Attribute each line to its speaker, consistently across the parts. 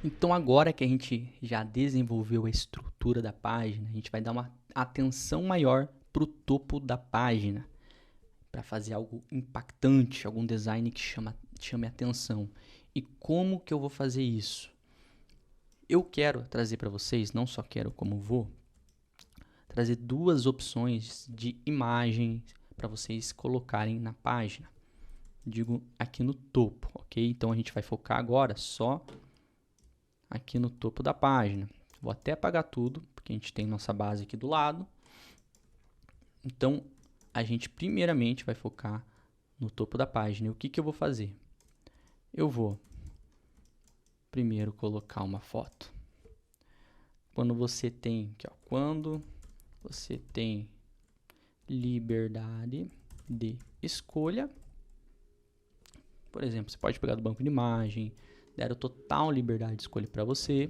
Speaker 1: Então agora que a gente já desenvolveu a estrutura da página, a gente vai dar uma atenção maior para o topo da página, para fazer algo impactante, algum design que chame atenção. E como que eu vou fazer isso? Eu quero trazer para vocês, não só quero como vou, trazer duas opções de imagem para vocês colocarem na página. Digo aqui no topo, ok? Então a gente vai focar agora só aqui no topo da página. Vou até apagar tudo, porque a gente tem nossa base aqui do lado. Então a gente primeiramente vai focar no topo da página. E o que eu vou fazer? Eu vou primeiro colocar uma foto. Quando você tem, aqui, ó, quando você tem liberdade de escolha, por exemplo, você pode pegar do banco de imagem, deram total liberdade de escolha para você.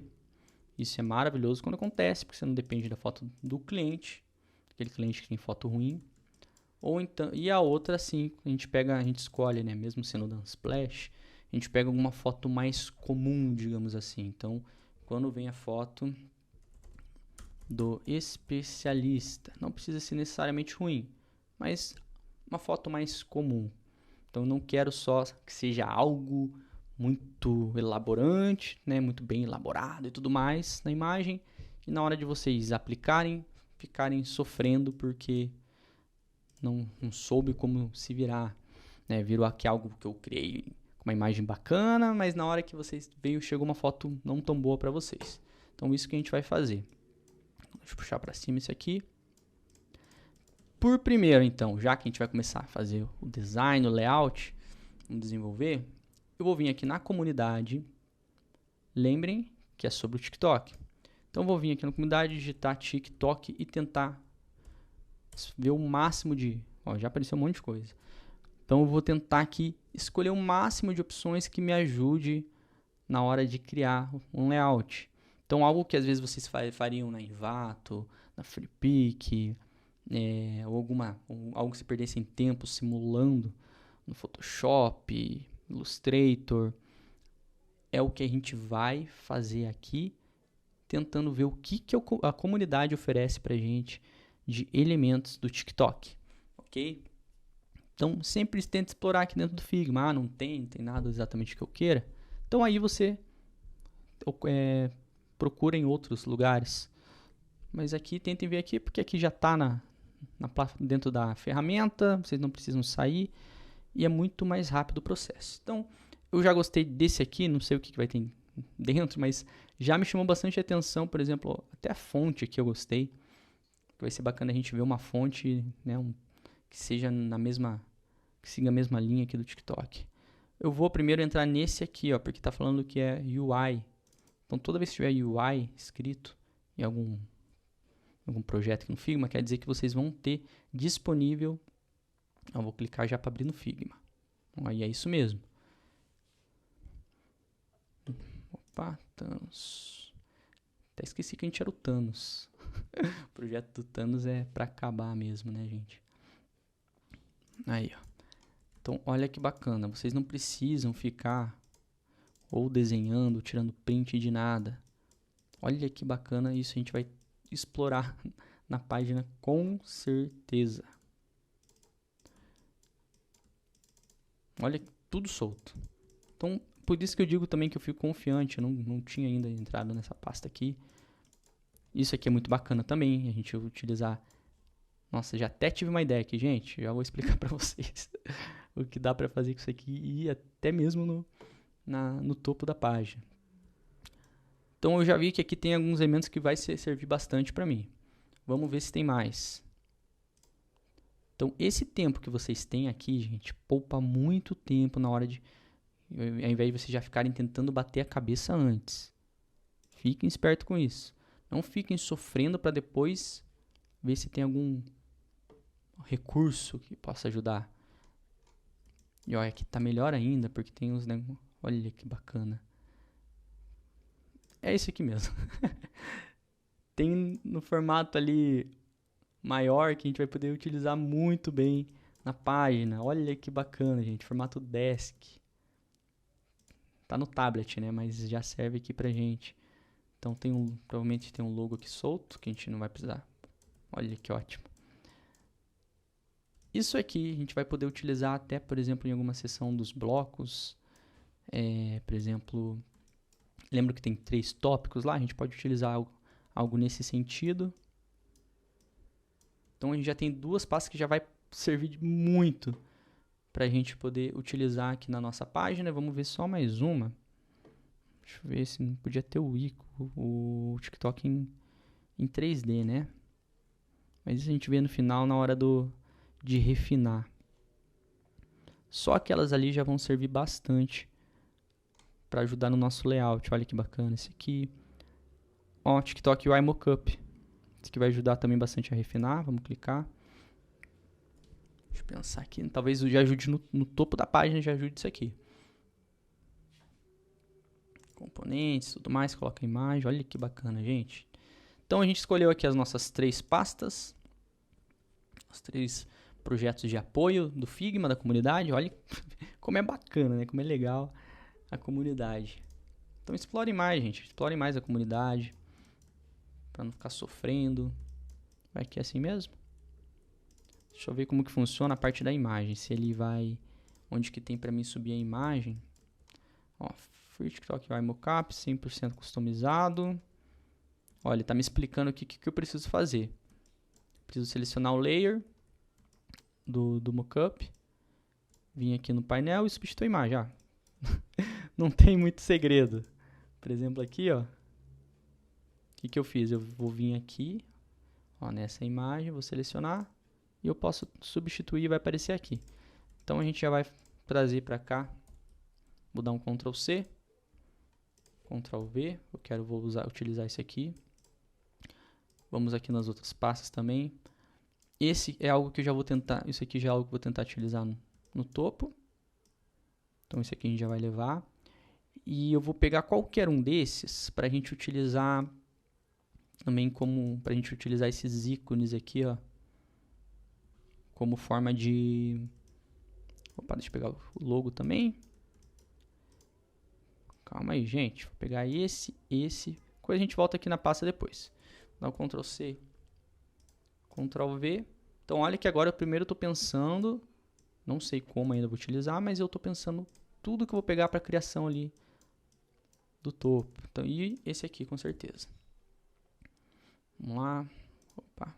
Speaker 1: Isso é maravilhoso quando acontece, porque você não depende da foto do cliente, aquele cliente que tem foto ruim. Ou então, e a outra, assim, a gente escolhe, né, mesmo sendo da Unsplash, a gente pega alguma foto mais comum, digamos assim. Então, quando vem a foto do especialista, não precisa ser necessariamente ruim, mas uma foto mais comum. Então, eu não quero só que seja algo muito elaborante, né, muito bem elaborado e tudo mais na imagem, e na hora de vocês aplicarem, ficarem sofrendo porque não soube como se virar, né? Virou aqui algo que eu criei com uma imagem bacana, mas na hora que vocês veio chegou uma foto não tão boa para vocês. Então isso que a gente vai fazer. Deixa eu puxar para cima isso aqui. Por primeiro, então, já que a gente vai começar a fazer o design, o layout, vamos desenvolver, eu vou vir aqui na comunidade. Lembrem que é sobre o TikTok. Então eu vou vir aqui na comunidade, digitar TikTok e tentar ver o máximo de... Ó, já apareceu um monte de coisa. Então eu vou tentar aqui escolher o máximo de opções que me ajude na hora de criar um layout. Então algo que às vezes vocês fariam na Envato, na FreePic, ou algo que se perdessem tempo simulando no Photoshop, Illustrator, é o que a gente vai fazer aqui, tentando ver o que a comunidade oferece pra gente de elementos do TikTok, ok? Então, sempre tenta explorar aqui dentro do Figma. Não tem nada exatamente que eu queira. Então, aí você procura em outros lugares. Mas aqui, tentem ver aqui, porque aqui já está dentro da ferramenta. Vocês não precisam sair. E é muito mais rápido o processo. Então, eu já gostei desse aqui. Não sei o que vai ter dentro, mas já me chamou bastante atenção. Por exemplo, até a fonte aqui eu gostei. Vai ser bacana a gente ver uma fonte, né, que seja que siga a mesma linha aqui do TikTok. Eu vou primeiro entrar nesse aqui, ó, porque está falando que é UI. Então toda vez que tiver UI escrito em algum projeto aqui no Figma, quer dizer que vocês vão ter disponível. Eu vou clicar já para abrir no Figma. Aí é isso mesmo. Opa, Thanos. Até esqueci que a gente era o Thanos. O projeto do Thanos é para acabar mesmo, né, gente? Aí, ó. Então, olha que bacana. Vocês não precisam ficar ou desenhando, tirando print de nada. Olha que bacana, isso a gente vai explorar na página com certeza. Olha, tudo solto. Então, por isso que eu digo também que eu fico confiante. Eu não tinha ainda entrado nessa pasta aqui. Isso aqui é muito bacana também, a gente utilizar... Nossa, já até tive uma ideia aqui, gente. Já vou explicar para vocês o que dá para fazer com isso aqui e até mesmo no topo da página. Então eu já vi que aqui tem alguns elementos que vai servir bastante para mim. Vamos ver se tem mais. Então esse tempo que vocês têm aqui, gente, poupa muito tempo na hora de... Ao invés de vocês já ficarem tentando bater a cabeça antes. Fiquem espertos com isso. Não fiquem sofrendo para depois ver se tem algum recurso que possa ajudar. E olha, aqui tá melhor ainda, porque tem uns negócios... Olha que bacana. É isso aqui mesmo. Tem no formato ali maior que a gente vai poder utilizar muito bem na página. Olha que bacana, gente. Formato desk. tá no tablet, né? Mas já serve aqui pra gente. Então provavelmente tem um logo aqui solto que a gente não vai precisar. Olha que ótimo. Isso aqui a gente vai poder utilizar até, por exemplo, em alguma seção dos blocos. Por exemplo, lembra que tem 3 tópicos lá? A gente pode utilizar algo nesse sentido. Então a gente já tem 2 pastas que já vai servir muito para a gente poder utilizar aqui na nossa página. Vamos ver só mais uma. Deixa eu ver se não podia ter o TikTok em 3D, né? Mas isso a gente vê no final, na hora de refinar. Só aquelas ali já vão servir bastante para ajudar no nosso layout. Olha que bacana esse aqui. Ó, TikTok UI Mockup. Esse aqui vai ajudar também bastante a refinar. Vamos clicar. Deixa eu pensar aqui. Talvez já ajude no topo da página, já ajude isso aqui. Componentes, tudo mais. Coloca a imagem. Olha que bacana, gente. Então a gente escolheu aqui as nossas 3 pastas. Os 3 projetos de apoio do Figma, da comunidade. Olha como é bacana, né? Como é legal a comunidade. Então explore mais, gente. Explore mais a comunidade. Para não ficar sofrendo. Vai aqui assim mesmo. Deixa eu ver como que funciona a parte da imagem. Se ele vai... Onde que tem para mim subir a imagem. Ó, Free TikTok UI Mockup, 100% customizado. Olha, ele está me explicando o que eu preciso fazer. Preciso selecionar o layer do mockup. Vim aqui no painel e substituir a imagem. Ah, não tem muito segredo. Por exemplo, aqui, ó. O que eu fiz? Eu vou vir aqui, ó, nessa imagem, vou selecionar e eu posso substituir e vai aparecer aqui. Então a gente já vai trazer para cá. Vou dar um Ctrl C, Ctrl V. Vou utilizar esse aqui. Vamos aqui nas outras pastas também. Esse é algo que eu já vou tentar. Isso aqui já é algo que eu vou tentar utilizar no topo. Então esse aqui a gente já vai levar. E eu vou pegar qualquer um desses para a gente utilizar também para a gente utilizar esses ícones aqui, ó, como forma de... Opa, deixa eu pegar o logo também. Calma aí, gente. Vou pegar esse. Depois a gente volta aqui na pasta depois. Dá um Ctrl C, Ctrl V. Então olha que agora primeiro eu estou pensando, não sei como ainda vou utilizar, mas eu estou pensando tudo que eu vou pegar para a criação ali do topo. Então, e esse aqui com certeza. Vamos lá. Opa.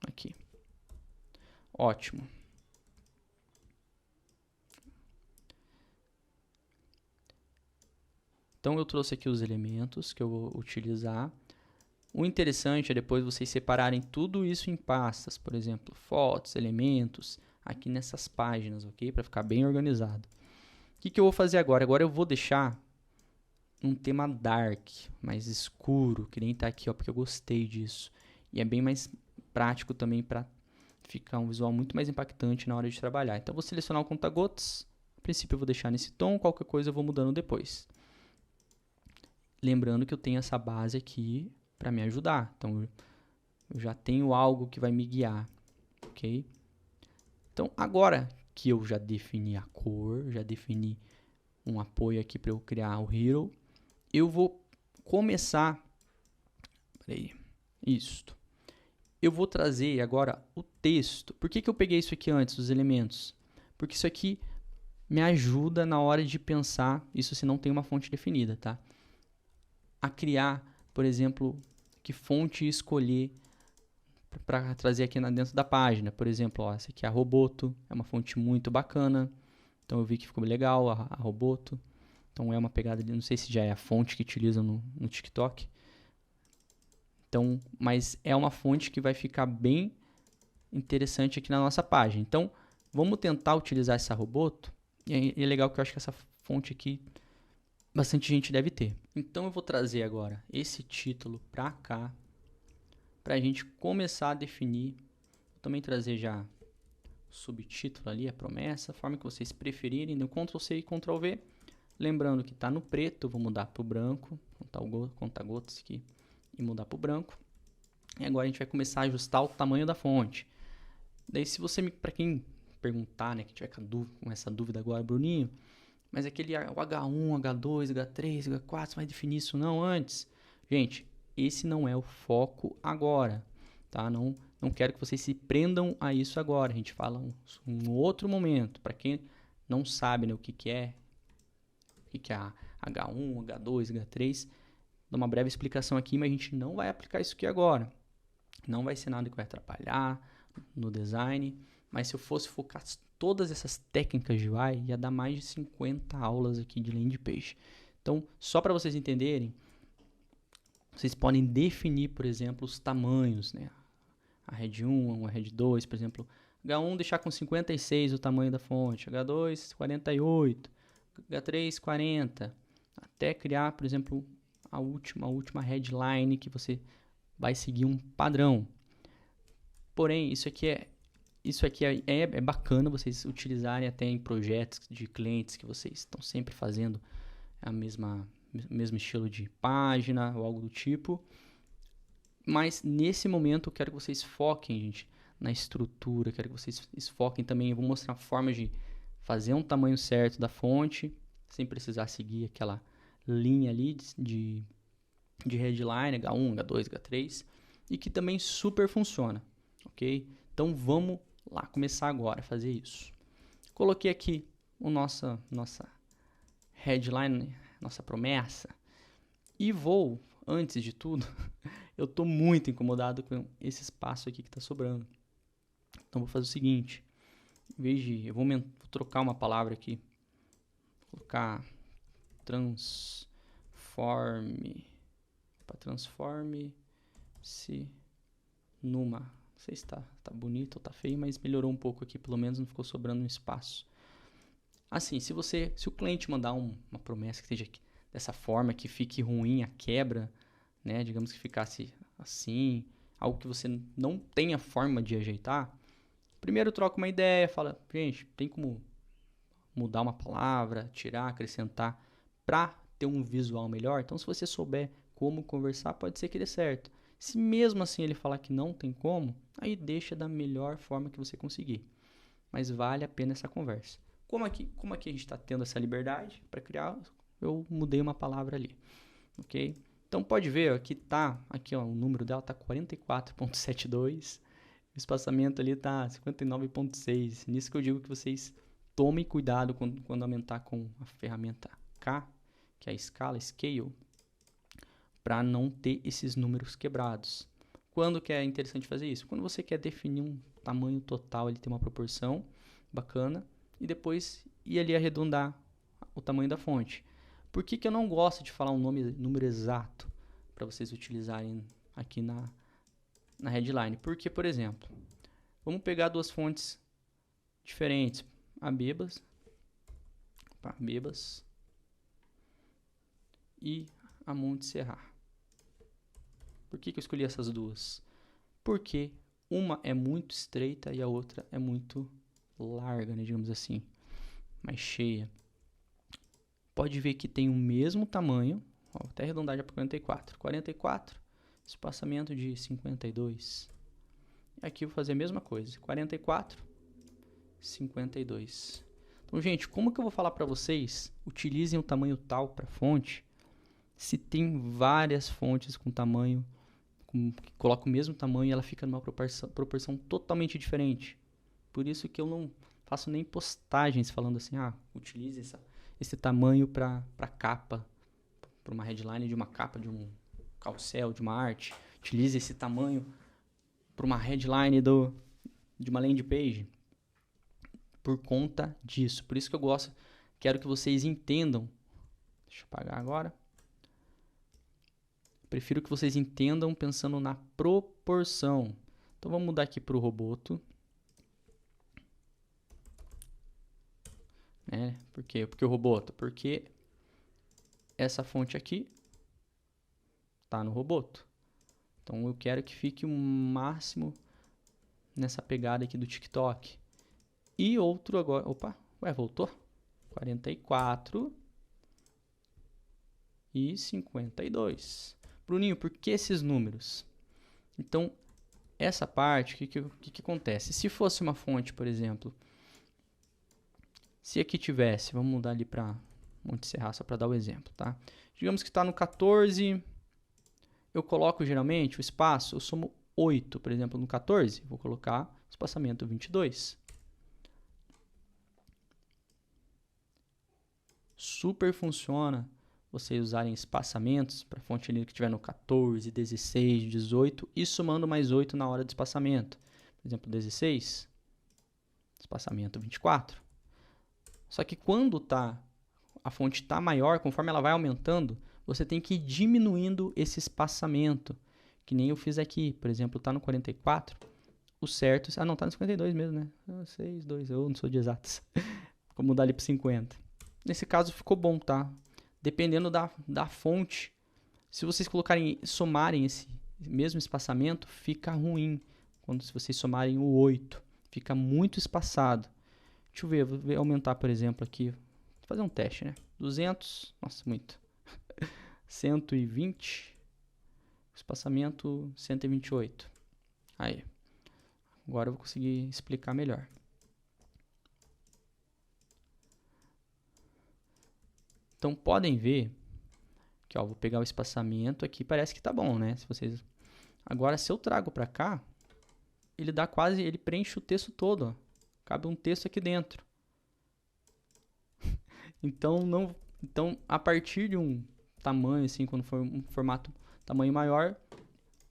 Speaker 1: Aqui. Ótimo. Então eu trouxe aqui os elementos que eu vou utilizar. O interessante é depois vocês separarem tudo isso em pastas, por exemplo, fotos, elementos, aqui nessas páginas, ok? Para ficar bem organizado. O que eu vou fazer agora? Agora eu vou deixar um tema dark, mais escuro, que nem tá aqui, ó, porque eu gostei disso. E é bem mais prático também para ficar um visual muito mais impactante na hora de trabalhar. Então eu vou selecionar o conta-gotas. A princípio eu vou deixar nesse tom, qualquer coisa eu vou mudando depois. Lembrando que eu tenho essa base aqui para me ajudar. Então eu já tenho algo que vai me guiar, ok? Então agora que eu já defini a cor, já defini um apoio aqui para eu criar o hero, eu vou começar... Peraí, isto. Eu vou trazer agora o texto. Por que eu peguei isso aqui antes, os elementos? Porque isso aqui me ajuda na hora de pensar, isso se não tem uma fonte definida, tá? A criar, por exemplo, que fonte escolher para trazer aqui dentro da página. Por exemplo, ó, essa aqui é a Roboto, é uma fonte muito bacana. Então eu vi que ficou legal a Roboto. Então é uma pegada ali, não sei se já é a fonte que utilizam no TikTok. Então, mas é uma fonte que vai ficar bem interessante aqui na nossa página. Então, vamos tentar utilizar essa Roboto. E é legal que eu acho que essa fonte aqui bastante gente deve ter. Então eu vou trazer agora esse título para cá, para a gente começar a definir. Vou também trazer já o subtítulo ali, a promessa, a forma que vocês preferirem, no Ctrl C e Ctrl V. Lembrando que está no preto, vou mudar para o branco, conta-gotas aqui e mudar para o branco. E agora a gente vai começar a ajustar o tamanho da fonte. Daí se você, para quem perguntar, né, que tiver com essa dúvida agora, Bruninho, mas aquele o H1, H2, H3, H4, você vai definir isso não antes? Gente, esse não é o foco agora, tá? Não quero que vocês se prendam a isso agora. A gente fala um outro momento. Para quem não sabe, né, o que é a H1, H2, H3, dou uma breve explicação aqui, mas a gente não vai aplicar isso aqui agora. Não vai ser nada que vai atrapalhar no design, mas se eu fosse focar todas essas técnicas de UI, ia dar mais de 50 aulas aqui de landing page. Então, só para vocês entenderem, vocês podem definir, por exemplo, os tamanhos, né? A Red 1, a Red 2, por exemplo, H1 deixar com 56 o tamanho da fonte, H2 48, H3 40, até criar, por exemplo, a última headline que você vai seguir um padrão. Porém, isso aqui é bacana vocês utilizarem até em projetos de clientes que vocês estão sempre fazendo mesmo estilo de página ou algo do tipo. Mas nesse momento eu quero que vocês foquem, gente, na estrutura, quero que vocês foquem também. Eu vou mostrar formas de fazer um tamanho certo da fonte, sem precisar seguir aquela linha ali de headline, H1, H2, H3, e que também super funciona, ok? Então vamos lá começar agora a fazer isso. Coloquei aqui a nossa headline, nossa promessa, e vou, antes de tudo, eu estou muito incomodado com esse espaço aqui que está sobrando. Então vou fazer o seguinte, em vez de, eu vou trocar uma palavra aqui, vou colocar transforme-se numa, não sei se tá bonito ou tá feio, mas melhorou um pouco aqui, pelo menos não ficou sobrando um espaço. Assim, se o cliente mandar uma promessa que esteja dessa forma, que fique ruim a quebra, né, digamos que ficasse assim, algo que você não tenha forma de ajeitar, primeiro troca uma ideia, fala, gente, tem como mudar uma palavra, tirar, acrescentar, para ter um visual melhor? Então, se você souber como conversar, pode ser que dê certo. Se mesmo assim ele falar que não tem como, aí deixa da melhor forma que você conseguir. Mas vale a pena essa conversa. Como aqui a gente está tendo essa liberdade para criar, eu mudei uma palavra ali, ok? Então pode ver, aqui ó, o número dela está 44.72, o espaçamento ali está 59.6. Nisso que eu digo que vocês tomem cuidado quando aumentar com a ferramenta K, que é a escala, scale, para não ter esses números quebrados. Quando que é interessante fazer isso? Quando você quer definir um tamanho total, ele tem uma proporção bacana, e depois ir ali arredondar o tamanho da fonte. Por que eu não gosto de falar um número exato para vocês utilizarem aqui na headline? Porque, por exemplo, vamos pegar duas fontes diferentes, a Bebas e a Monte Serrar. Por que eu escolhi essas duas? Porque uma é muito estreita e a outra é muito larga, né, digamos assim, mais cheia. Pode ver que tem o mesmo tamanho, ó, até arredondar já para 44, espaçamento de 52. Aqui eu vou fazer a mesma coisa, 44, 52. Então, gente, como que eu vou falar para vocês utilizem o tamanho tal para fonte, se tem várias fontes com tamanho, que colocam o mesmo tamanho e ela fica numa proporção totalmente diferente? Por isso que eu não faço nem postagens falando assim, utilize esse tamanho para capa, para uma headline de uma capa, de um carrossel, de uma arte. Utilize esse tamanho para uma headline de uma landing page. Por conta disso. Por isso que eu quero que vocês entendam. Deixa eu apagar agora. Prefiro que vocês entendam pensando na proporção. Então vamos mudar aqui para o Roboto. Por quê? Porque o Roboto? Porque essa fonte aqui está no Roboto. Então eu quero que fique o máximo nessa pegada aqui do TikTok. E outro agora, voltou? 44 e 52. Bruninho, por que esses números? Então, essa parte, o que acontece? Se fosse uma fonte, por exemplo, Se aqui tivesse, vamos mudar ali para Monte Serra só para dar o exemplo, tá? Digamos que está no 14, eu coloco geralmente o espaço, eu somo 8, por exemplo, no 14, vou colocar o espaçamento 22. Super funciona vocês usarem espaçamentos para a fonte ali que estiver no 14, 16, 18 e somando mais 8 na hora do espaçamento. Por exemplo, 16, espaçamento 24. Só que quando a fonte está maior, conforme ela vai aumentando, você tem que ir diminuindo esse espaçamento, que nem eu fiz aqui. Por exemplo, está no 44, o certo... Ah, não, está no 52 mesmo, né? 6, 2, eu não sou de exatas. Vou mudar ali para 50. Nesse caso ficou bom, tá? Dependendo da fonte, se vocês somarem esse mesmo espaçamento, fica ruim. Se vocês somarem o 8, fica muito espaçado. Deixa eu ver, vou aumentar, por exemplo, aqui. Vou fazer um teste, né? 200, nossa, muito. 120, espaçamento 128. Aí, agora eu vou conseguir explicar melhor. Então, podem ver que, ó, vou pegar o espaçamento aqui, parece que tá bom, né? Agora, se eu trago para cá, ele preenche o texto todo, ó. Cabe um texto aqui dentro. Então, a partir de um tamanho, assim, quando for um tamanho maior,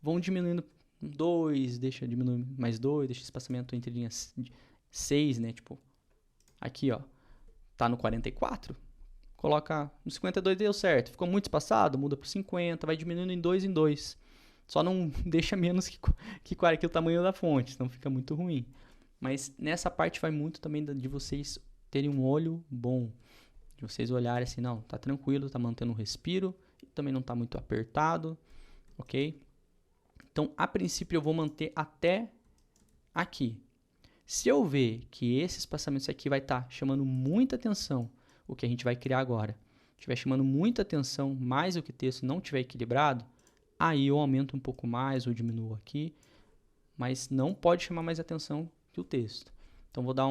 Speaker 1: vão diminuindo 2, deixa diminuir mais 2, deixa espaçamento entre linhas 6, né? Tipo, aqui, ó, tá no 44, coloca no 52, deu certo. Ficou muito espaçado, muda pro 50, vai diminuindo em 2 em 2. Só não deixa menos que o tamanho da fonte, senão fica muito ruim. Mas nessa parte vai muito também de vocês terem um olho bom. De vocês olharem assim, não, tá tranquilo, tá mantendo o respiro, também não tá muito apertado, ok? Então, a princípio, eu vou manter até aqui. Se eu ver que esse espaçamento aqui vai estar chamando muita atenção, o que a gente vai criar agora, estiver chamando muita atenção, mais do que o texto não estiver equilibrado, aí eu aumento um pouco mais ou diminuo aqui, mas não pode chamar mais atenção que o texto. Então, vou dar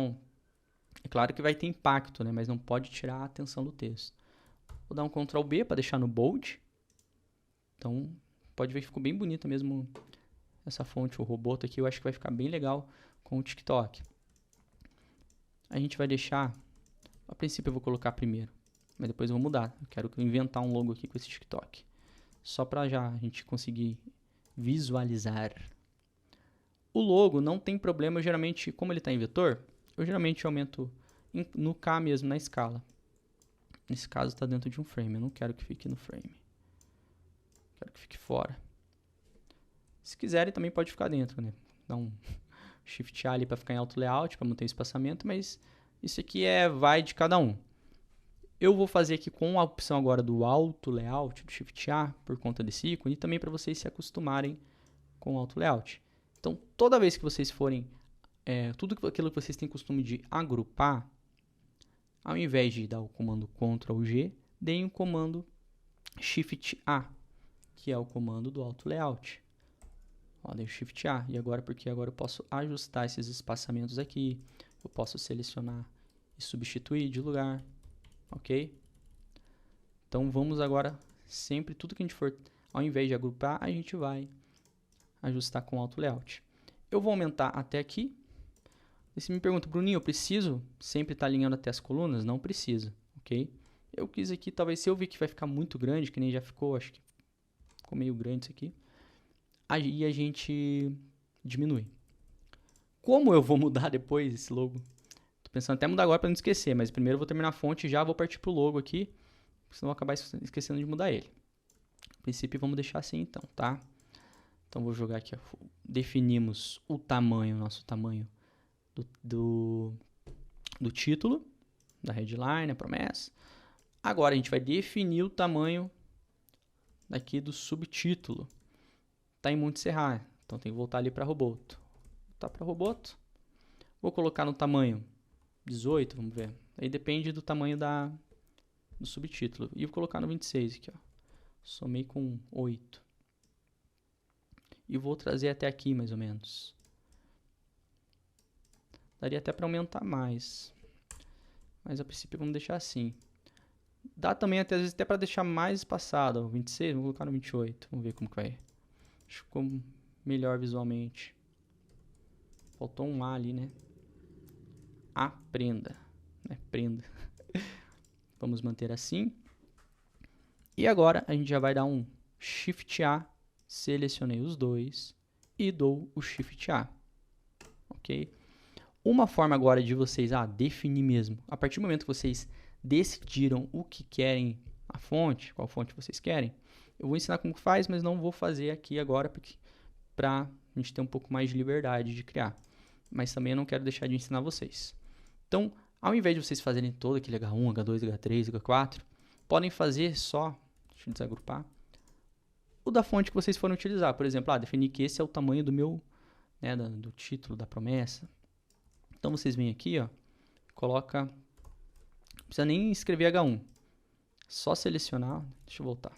Speaker 1: É claro que vai ter impacto, né? Mas não pode tirar a atenção do texto. Vou dar um Ctrl B para deixar no bold. Então, pode ver que ficou bem bonita mesmo essa fonte, o Roboto aqui. Eu acho que vai ficar bem legal com o TikTok. A gente vai deixar... A princípio eu vou colocar primeiro, mas depois eu vou mudar. Eu quero inventar um logo aqui com esse TikTok. Só para já a gente conseguir visualizar. O logo não tem problema, eu geralmente, como ele está em vetor, eu geralmente aumento no K mesmo, na escala. Nesse caso está dentro de um frame, eu não quero que fique no frame. Quero que fique fora. Se quiserem também pode ficar dentro, né? Dá um Shift A ali para ficar em Auto Layout, para manter o espaçamento, mas isso aqui vai de cada um. Eu vou fazer aqui com a opção agora do Auto Layout, do Shift A, por conta desse ícone, e também para vocês se acostumarem com o Auto Layout. Então, toda vez que vocês forem, tudo aquilo que vocês têm costume de agrupar, ao invés de dar o comando Ctrl G, deem o comando Shift A, que é o comando do Auto Layout. Ó, dei o Shift A, e agora eu posso ajustar esses espaçamentos aqui, eu posso selecionar e substituir de lugar, ok? Então vamos agora, sempre tudo que a gente for, ao invés de agrupar, a gente vai ajustar com o Auto Layout. Eu vou aumentar até aqui. E se me pergunta, Bruninho, eu preciso sempre estar alinhando até as colunas? Não precisa, ok? Eu quis aqui, talvez se eu ver que vai ficar muito grande, que nem já ficou, acho que ficou meio grande isso aqui, aí a gente diminui. Como eu vou mudar depois esse logo? Tô pensando até mudar agora para não esquecer, mas primeiro eu vou terminar a fonte e já vou partir pro logo aqui, senão eu vou acabar esquecendo de mudar ele. No princípio vamos deixar assim então, tá? Então vou jogar aqui, ó. Definimos o tamanho, nosso tamanho do título, da headline, a promessa. Agora a gente vai definir o tamanho daqui do subtítulo. Tá em Monte Serra, então tem que voltar ali para Roboto. Voltar para Roboto. Vou colocar no tamanho 18, vamos ver. Aí depende do tamanho do subtítulo. E vou colocar no 26 aqui, ó. Somei com 8. E vou trazer até aqui, mais ou menos. Daria até para aumentar mais. mas a princípio vamos deixar assim. Dá também até, às vezes até para deixar mais espaçado, ó, 26, vamos colocar no 28, vamos ver como que vai. Acho que ficou melhor visualmente. Faltou um A ali, né? Aprenda, né? Prenda. Vamos manter assim. E agora a gente já vai dar um Shift A, selecionei os dois e dou o Shift A, ok? Uma forma agora de vocês definir mesmo, a partir do momento que vocês decidiram o que querem a fonte, qual fonte vocês querem, eu vou ensinar como que faz, mas não vou fazer aqui agora para a gente ter um pouco mais de liberdade de criar. Mas também eu não quero deixar de ensinar vocês. Então, ao invés de vocês fazerem todo aquele H1, H2, H3, H4, podem fazer só, deixa eu desagrupar, o da fonte que vocês forem utilizar. Por exemplo, definir que esse é o tamanho do meu, né, do título, da promessa. Então, vocês vêm aqui, ó, coloca, não precisa nem escrever H1, só selecionar, deixa eu voltar,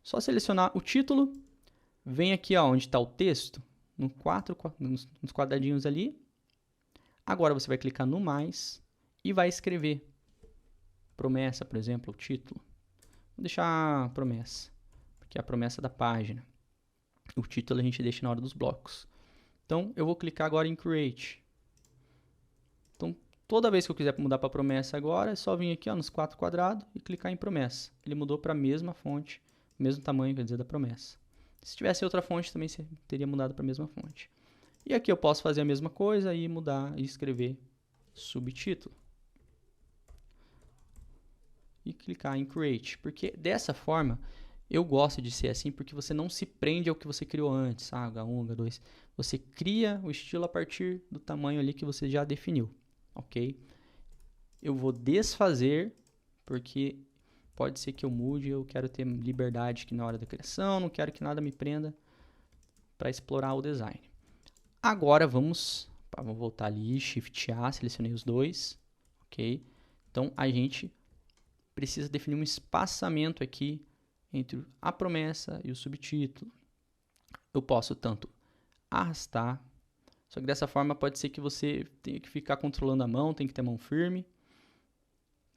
Speaker 1: só selecionar o título, vem aqui ó, onde está o texto, nos quadradinhos ali. Agora você vai clicar no mais e vai escrever promessa, por exemplo, o título. Vou deixar promessa, porque é a promessa da página. O título a gente deixa na hora dos blocos. Então, eu vou clicar agora em Create. Então, toda vez que eu quiser mudar para promessa agora, é só vir aqui ó, nos 4 quadrados e clicar em promessa. Ele mudou para a mesma fonte, mesmo tamanho, quer dizer, da promessa. Se tivesse outra fonte, também teria mudado para a mesma fonte. E aqui eu posso fazer a mesma coisa e mudar e escrever subtítulo. E clicar em Create. Porque dessa forma, eu gosto de ser assim, porque você não se prende ao que você criou antes. H1, H2. Você cria o estilo a partir do tamanho ali que você já definiu. Ok? Eu vou desfazer, porque pode ser que eu mude, eu quero ter liberdade aqui na hora da criação, não quero que nada me prenda para explorar o design. Agora vamos voltar ali, Shift A, selecionei os dois, ok? Então a gente precisa definir um espaçamento aqui entre a promessa e o subtítulo. Eu posso tanto arrastar, só que dessa forma pode ser que você tenha que ficar controlando a mão, tem que ter mão firme.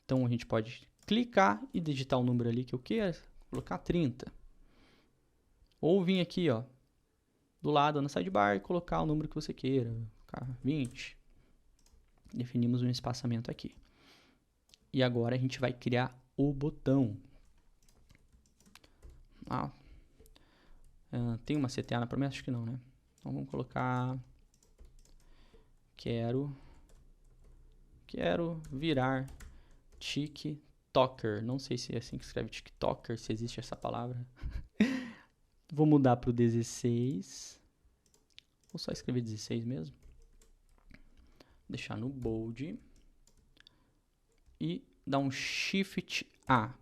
Speaker 1: Então a gente pode clicar e digitar o número ali que eu quero, colocar 30. Ou vir aqui, ó, do lado na sidebar e colocar o número que você queira, colocar 20. Definimos um espaçamento aqui. E agora a gente vai criar o botão. Tem uma CTA na promessa? Acho que não, né? Então vamos colocar quero virar TikToker. Não sei se é assim que escreve TikToker, se existe essa palavra. Vou mudar para o 16. Vou só escrever 16 mesmo. Deixar no bold. E dar um Shift A.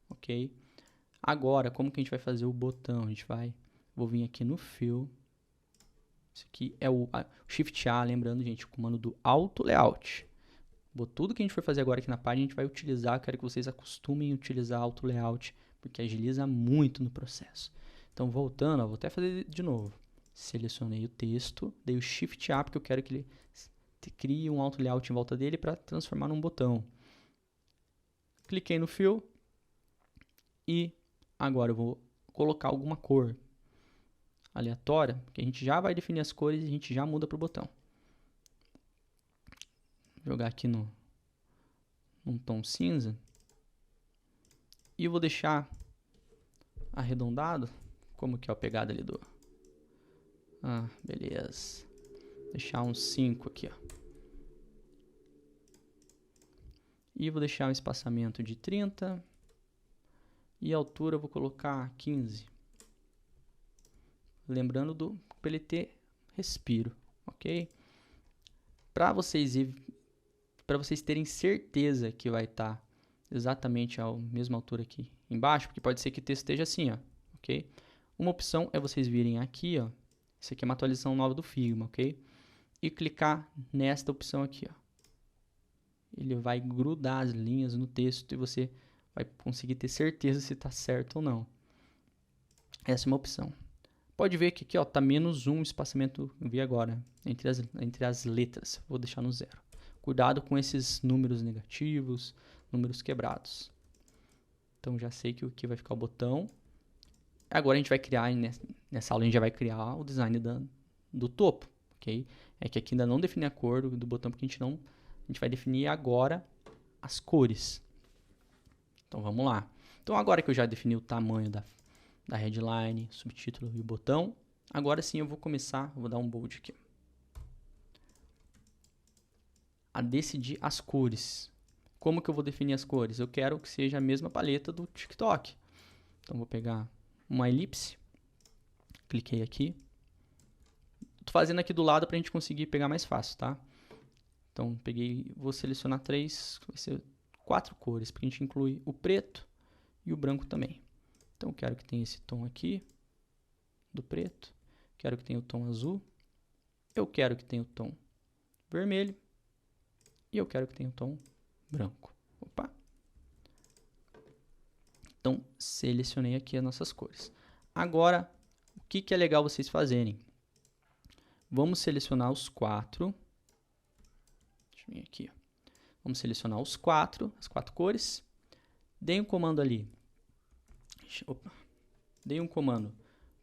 Speaker 1: Ok? Agora, como que a gente vai fazer o botão? Vou vir aqui no Fill. Esse aqui é o Shift A, lembrando, gente, o comando do Auto Layout. Tudo que a gente for fazer agora aqui na página, a gente vai utilizar. Eu quero que vocês acostumem a utilizar Auto Layout, porque agiliza muito no processo. Então, voltando, vou até fazer de novo. Selecionei o texto, dei o Shift A, porque eu quero que ele crie um Auto Layout em volta dele para transformar num botão. Cliquei no Fill e agora eu vou colocar alguma cor aleatória, porque a gente já vai definir as cores e a gente já muda para o botão. Vou jogar aqui num tom cinza e eu vou deixar arredondado, como que é a pegada ali do... beleza. Deixar uns 5 aqui, ó. E vou deixar um espaçamento de 30 e a altura eu vou colocar 15. Lembrando do PLT respiro, ok? Para vocês terem certeza que vai estar exatamente a mesma altura aqui embaixo, porque pode ser que o texto esteja assim, ó, ok? Uma opção é vocês virem aqui, ó, isso aqui é uma atualização nova do Figma, ok? E clicar nesta opção aqui, ó. Ele vai grudar as linhas no texto e você vai conseguir ter certeza se está certo ou não. Essa é uma opção. Pode ver que aqui está -1 espaçamento, vi agora, entre as letras. Vou deixar no 0. Cuidado com esses números negativos, números quebrados. Então já sei que o que vai ficar o botão. Agora a gente vai criar, nessa aula a gente já vai criar o design do topo, ok? É que aqui ainda não defini a cor do botão, porque a gente vai definir agora as cores. Então vamos lá. Então agora que eu já defini o tamanho da headline, subtítulo e o botão, agora sim eu vou começar, vou dar um bold aqui, a decidir as cores. Como que eu vou definir as cores? Eu quero que seja a mesma paleta do TikTok. Então vou pegar uma elipse, cliquei aqui. Estou fazendo aqui do lado para a gente conseguir pegar mais fácil, tá? Então peguei, vou selecionar 3, vai ser 4 cores, porque a gente inclui o preto e o branco também. Então eu quero que tenha esse tom aqui do preto, quero que tenha o tom azul, eu quero que tenha o tom vermelho e eu quero que tenha o tom branco. Opa! Então selecionei aqui as nossas cores. Agora, o que é legal vocês fazerem? Vamos selecionar os 4. Deixa eu vir aqui. Vamos selecionar as 4 cores. Dei um comando ali. Dei um comando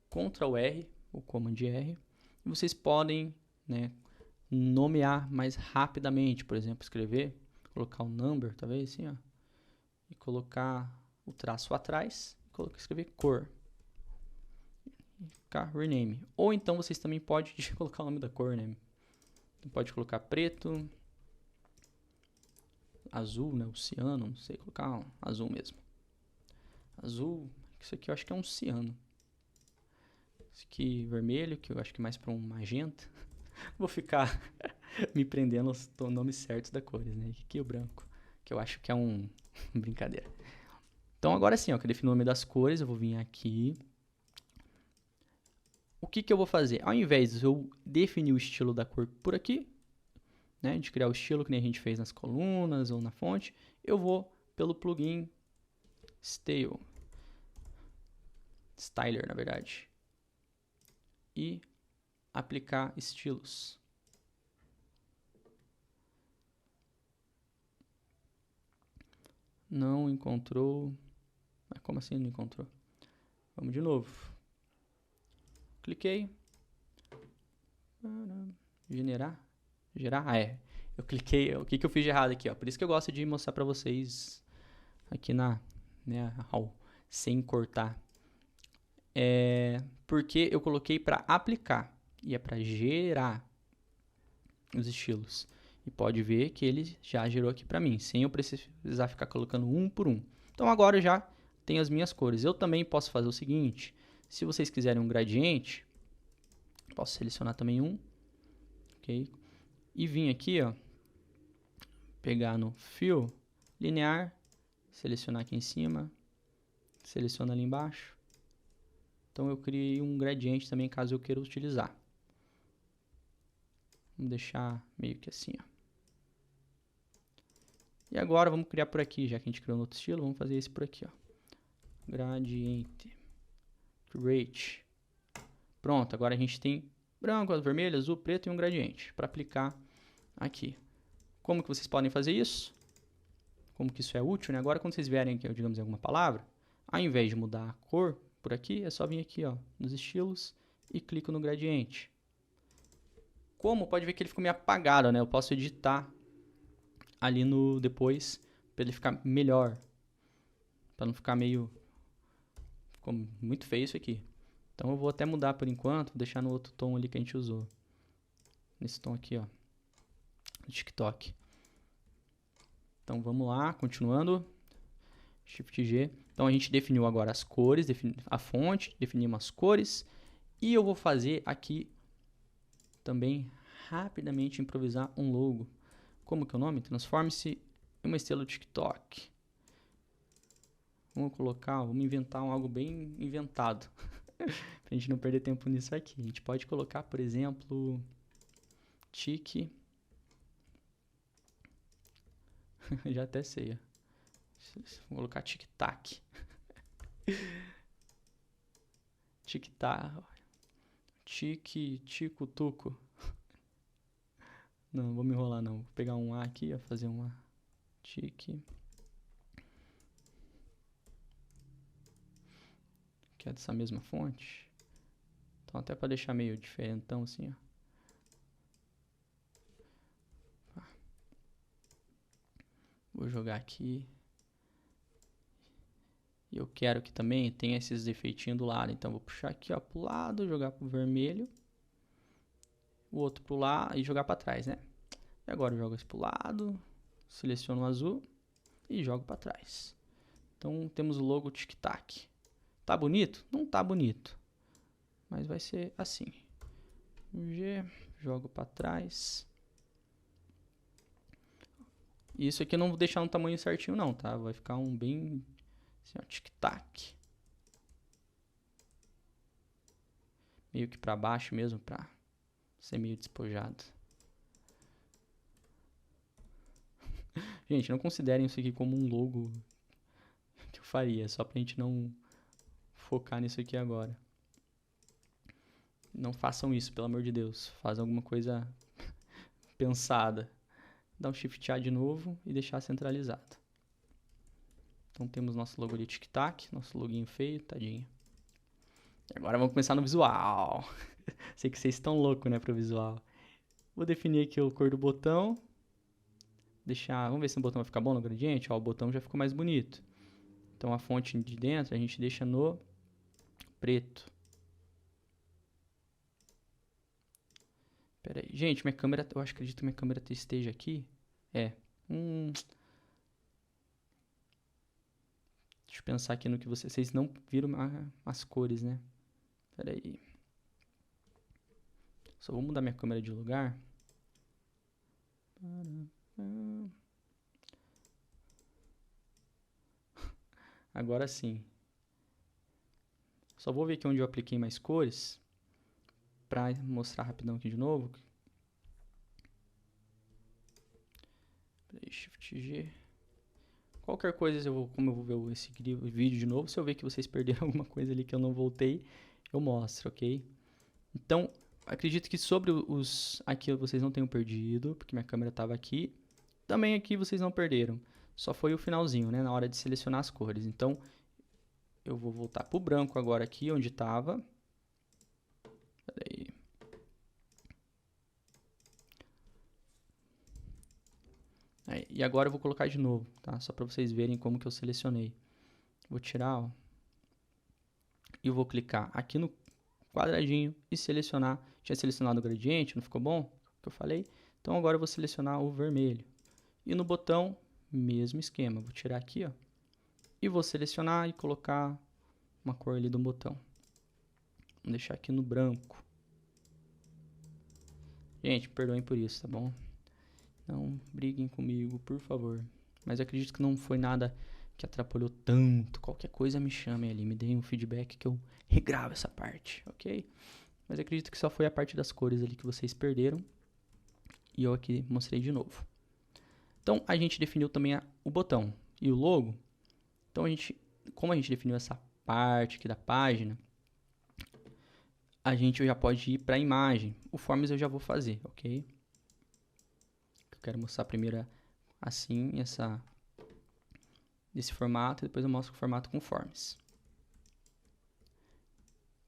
Speaker 1: Ctrl R, ou Command R. E vocês podem, né, nomear mais rapidamente. Por exemplo, escrever, colocar um number, talvez assim, ó. E colocar o traço atrás. Escrever cor. E ficar rename. Ou então vocês também podem colocar o nome da cor, né? Pode colocar preto, azul, né? O ciano, não sei, colocar azul mesmo. Azul, isso aqui eu acho que é um ciano. Esse aqui vermelho, que eu acho que é mais para um magenta. Vou ficar me prendendo aos nomes certos das cores, né? Aqui o branco, que eu acho que é um brincadeira. Então agora sim, ó, que eu defini o nome das cores, eu vou vir aqui. O que eu vou fazer? Ao invés de eu definir o estilo da cor por aqui, né, de criar o estilo que nem a gente fez nas colunas ou na fonte, eu vou pelo plugin Styler, na verdade, e aplicar estilos. Não encontrou. Mas como assim não encontrou? Vamos de novo. Cliquei. Gerar. Ah, é. Eu cliquei. O que eu fiz de errado aqui, ó? Por isso que eu gosto de mostrar pra vocês aqui sem cortar. Porque eu coloquei para aplicar e é para gerar os estilos. E pode ver que ele já gerou aqui para mim, sem eu precisar ficar colocando um por um. Então agora eu já tenho as minhas cores. Eu também posso fazer o seguinte, se vocês quiserem um gradiente, posso selecionar também um, ok? E vir aqui, ó, pegar no Fill, linear, selecionar aqui em cima, seleciona ali embaixo. Então eu criei um gradiente também caso eu queira utilizar. Vamos deixar meio que assim, ó. E agora vamos criar por aqui, já que a gente criou no outro estilo, vamos fazer esse por aqui, ó. Gradiente. Create. Pronto, agora a gente tem branco, vermelho, azul, preto e um gradiente para aplicar aqui. Como que vocês podem fazer isso? Como que isso é útil, né? Agora quando vocês vierem aqui, digamos, em alguma palavra, ao invés de mudar a cor por aqui, é só vir aqui, ó, nos estilos e clico no gradiente. Como? Pode ver que ele ficou meio apagado, né? Eu posso editar ali no depois para ele ficar melhor, para não ficar meio, ficou muito feio isso aqui. Então eu vou até mudar por enquanto, vou deixar no outro tom ali que a gente usou, nesse tom aqui, ó, do TikTok. Então vamos lá, continuando, Shift G. Então a gente definiu agora as cores, a fonte, definimos as cores e eu vou fazer aqui também rapidamente improvisar um logo. Como que é o nome? Transforme-se em uma estrela do TikTok. Vamos inventar algo bem inventado. Pra gente não perder tempo nisso aqui. A gente pode colocar, por exemplo, já até sei, ó. Vou colocar tic-tac. Tic-tac. Tico-tuco. Não, vou me enrolar não. Vou pegar um A aqui, ó, fazer uma tique. Que é dessa mesma fonte. Então até para deixar meio diferentão assim, ó. Vou jogar aqui. E eu quero que também tenha esses defeitinhos do lado. Então vou puxar aqui, ó, pro lado, jogar pro vermelho. O outro pro lado e jogar para trás, né? E agora eu jogo esse pro lado, seleciono o azul e jogo para trás. Então temos o logo Tic Tac. Tá bonito? Não tá bonito. Mas vai ser assim. G, jogo para trás. E isso aqui eu não vou deixar no tamanho certinho não, tá? Vai ficar um bem assim, ó, Tic Tac. Meio que para baixo mesmo, para ser meio despojado. Gente, não considerem isso aqui como um logo que eu faria, só pra gente não focar nisso aqui agora. Não façam isso, pelo amor de Deus. Fazem alguma coisa pensada. Dá um Shift A de novo e deixar centralizado. Então temos nosso logo de Tic Tac, nosso loginho feio, tadinho. E agora vamos começar no visual. Sei que vocês estão loucos, né, pro visual. Vou definir aqui a cor do botão. Vamos ver se o botão vai ficar bom no gradiente. Ó, o botão já ficou mais bonito. Então a fonte de dentro a gente deixa no preto. Pera aí. Gente, minha câmera, eu acredito que minha câmera esteja aqui. Deixa eu pensar aqui no que vocês não viram as cores, né? Pera aí. Só vou mudar minha câmera de lugar. Agora sim. Só vou ver aqui onde eu apliquei mais cores. Pra mostrar rapidão aqui de novo. Shift G. Qualquer coisa, como eu vou ver esse vídeo de novo, se eu ver que vocês perderam alguma coisa ali que eu não voltei, eu mostro, ok? Então, acredito que sobre aqui vocês não tenham perdido, porque minha câmera estava aqui. Também aqui vocês não perderam. Só foi o finalzinho, né? Na hora de selecionar as cores. Então, eu vou voltar para o branco agora aqui, onde estava. Peraí. E agora eu vou colocar de novo, tá? Só para vocês verem como que eu selecionei. Vou tirar, ó. E eu vou clicar aqui no quadradinho e selecionar. Tinha selecionado o gradiente, não ficou bom? O que eu falei? Então agora eu vou selecionar o vermelho. E no botão, mesmo esquema. Vou tirar aqui, ó. E vou selecionar e colocar uma cor ali do botão. Vou deixar aqui no branco. Gente, perdoem por isso, tá bom? Não briguem comigo, por favor. Mas eu acredito que não foi nada que atrapalhou tanto. Qualquer coisa me chamem ali, me deem um feedback que eu regravo essa parte, ok? Mas eu acredito que só foi a parte das cores ali que vocês perderam. E eu aqui mostrei de novo. Então, a gente definiu também o botão e o logo. Então, como a gente definiu essa parte aqui da página, a gente já pode ir para a imagem. O Forms eu já vou fazer, ok? Eu quero mostrar primeiro assim, desse formato, e depois eu mostro o formato com Forms.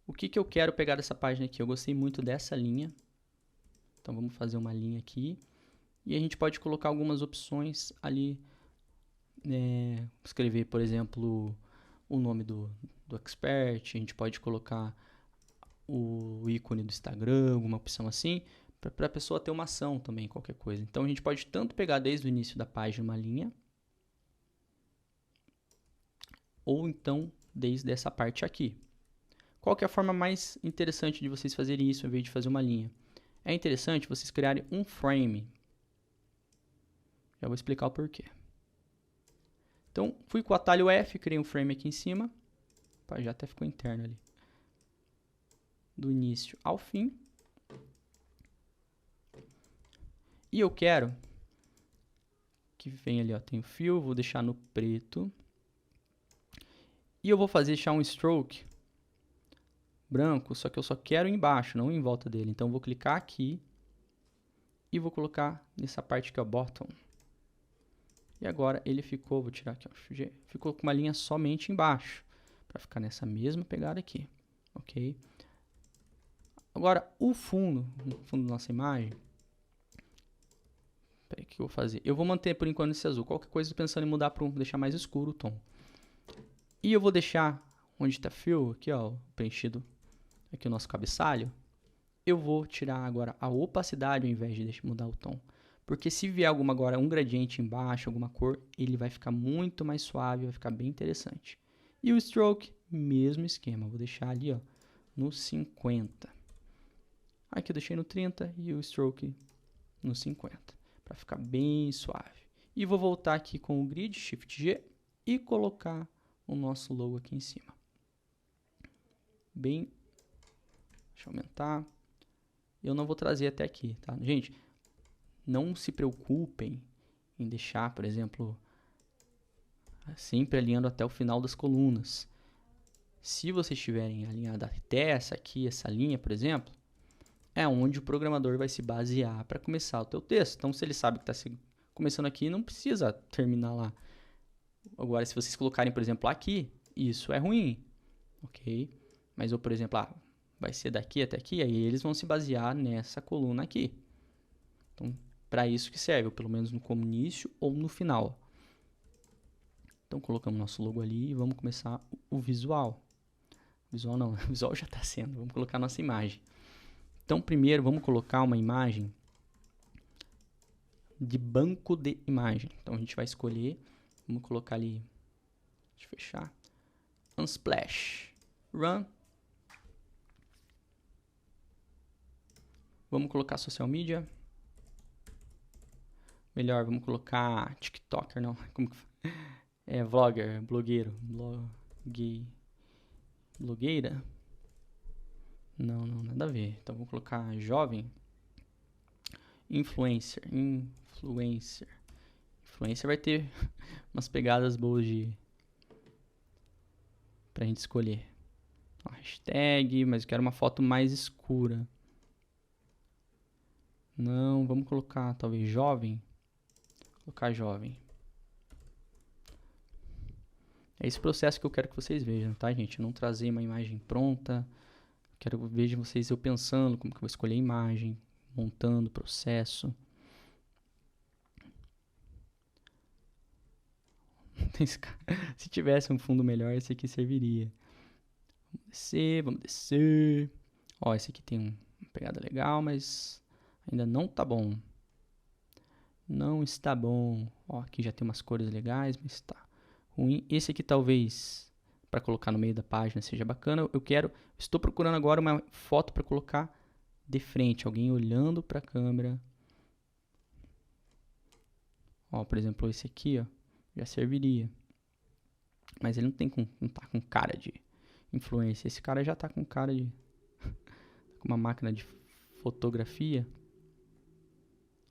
Speaker 1: O que eu quero pegar dessa página aqui? Eu gostei muito dessa linha. Então, vamos fazer uma linha aqui. E a gente pode colocar algumas opções ali. Escrever, por exemplo, o nome do expert. A gente pode colocar o ícone do Instagram, alguma opção assim, para a pessoa ter uma ação também, qualquer coisa. Então, a gente pode tanto pegar desde o início da página uma linha, ou então desde essa parte aqui. Qual que é a forma mais interessante de vocês fazerem isso, em vez de fazer uma linha? É interessante vocês criarem um frame. Já vou explicar o porquê. Então, fui com o atalho F, criei um frame aqui em cima. Opa, já até ficou interno ali. Do início ao fim. E eu quero que venha ali, ó, tem o fio, vou deixar no preto. E eu vou deixar um stroke branco, só que eu só quero embaixo, não em volta dele. Então, eu vou clicar aqui e vou colocar nessa parte aqui, ó, bottom. E agora ele ficou, vou tirar aqui, ó, ficou com uma linha somente embaixo, para ficar nessa mesma pegada aqui, ok? Agora, o fundo da nossa imagem, peraí, o que eu vou fazer? Eu vou manter por enquanto esse azul, qualquer coisa pensando em mudar para deixar mais escuro o tom. E eu vou deixar onde está fill, aqui ó, preenchido aqui o nosso cabeçalho, eu vou tirar agora a opacidade ao invés de mudar o tom. Porque se vier um gradiente embaixo, alguma cor, ele vai ficar muito mais suave, vai ficar bem interessante. E o stroke, mesmo esquema, vou deixar ali ó, no 50. Aqui eu deixei no 30 e o stroke no 50, para ficar bem suave. E vou voltar aqui com o grid, Shift G, e colocar o nosso logo aqui em cima. Deixa eu aumentar. Eu não vou trazer até aqui, tá? Gente, não se preocupem em deixar, por exemplo, sempre alinhando até o final das colunas. Se vocês estiverem alinhado até essa linha, por exemplo, é onde o programador vai se basear para começar o teu texto. Então, se ele sabe que está começando aqui, não precisa terminar lá. Agora, se vocês colocarem, por exemplo, aqui, isso é ruim, ok? Mas, por exemplo, vai ser daqui até aqui, aí eles vão se basear nessa coluna aqui. Então, para isso que serve, ou pelo menos no início ou no final. Então, colocamos nosso logo ali e vamos começar o visual. Visual não, o visual já está sendo. Vamos colocar nossa imagem. Então, primeiro, vamos colocar uma imagem de banco de imagem. Então, a gente vai escolher, vamos colocar ali, deixa eu fechar, Unsplash, Run. Vamos colocar social media. Melhor, vamos colocar TikToker, não. Como que é? Vlogger, blogueiro, blogueira. Não, nada a ver. Então vamos colocar jovem. Influencer vai ter umas pegadas boas pra gente escolher. Ó, hashtag, mas eu quero uma foto mais escura. Não, vamos colocar talvez jovem. Colocar jovem. É esse processo que eu quero que vocês vejam, tá, gente? Eu não trazer uma imagem pronta. Quero ver vocês eu pensando como que eu vou escolher a imagem, montando o processo. Se tivesse um fundo melhor, esse aqui serviria. Vamos descer. Ó, esse aqui tem uma pegada legal, mas ainda não tá bom. Não está bom. Ó, aqui já tem umas cores legais, mas está ruim. Esse aqui talvez para colocar no meio da página seja bacana. Estou procurando agora uma foto para colocar de frente, alguém olhando para a câmera. Ó, por exemplo, esse aqui, ó, já serviria. Mas ele não tá com cara de influência. Esse cara já tá com cara de com uma máquina de fotografia.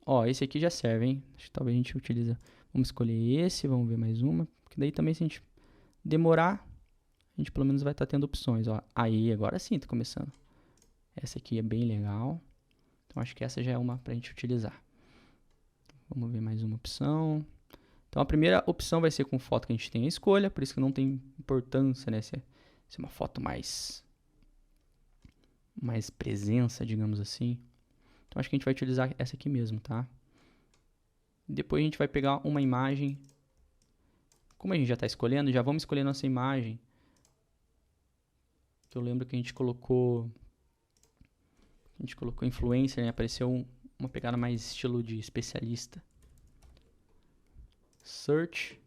Speaker 1: Ó, esse aqui já serve, hein? Acho que talvez a gente utiliza. Vamos escolher esse, vamos ver mais uma. Porque daí também se a gente demorar, a gente pelo menos vai estar tendo opções, ó. Aí, agora sim tá começando. Essa aqui é bem legal. Então acho que essa já é uma pra gente utilizar. Vamos ver mais uma opção. Então a primeira opção vai ser com foto que a gente tem a escolha, por isso que não tem importância, né? Se é uma foto mais presença, digamos assim. Então acho que a gente vai utilizar essa aqui mesmo, tá? Depois a gente vai pegar uma imagem. Como a gente já está escolhendo, já vamos escolher nossa imagem. Eu lembro que a gente colocou influencer, né? Apareceu uma pegada mais estilo de especialista. Search.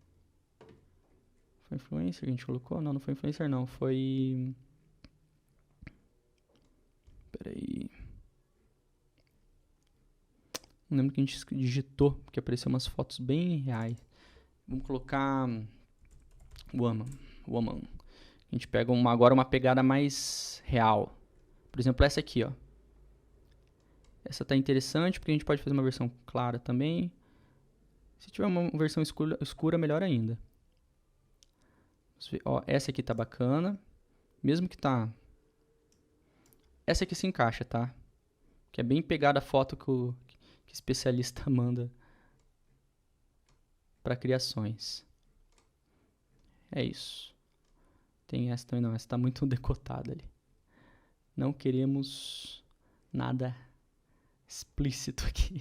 Speaker 1: Foi influencer que a gente colocou? Não foi influencer não, foi... Peraí. Não lembro que a gente digitou, porque apareceu umas fotos bem reais. Vamos colocar woman. A gente pega agora uma pegada mais real. Por exemplo, essa aqui, ó. Essa tá interessante porque a gente pode fazer uma versão clara também. Se tiver uma versão escura, melhor ainda. Vamos ver. Ó, essa aqui tá bacana. Mesmo que tá... Essa aqui se encaixa, tá? Que é bem pegada a foto que que especialista manda para criações. É isso. Tem essa também não, essa está muito decotada ali. Não queremos nada explícito aqui.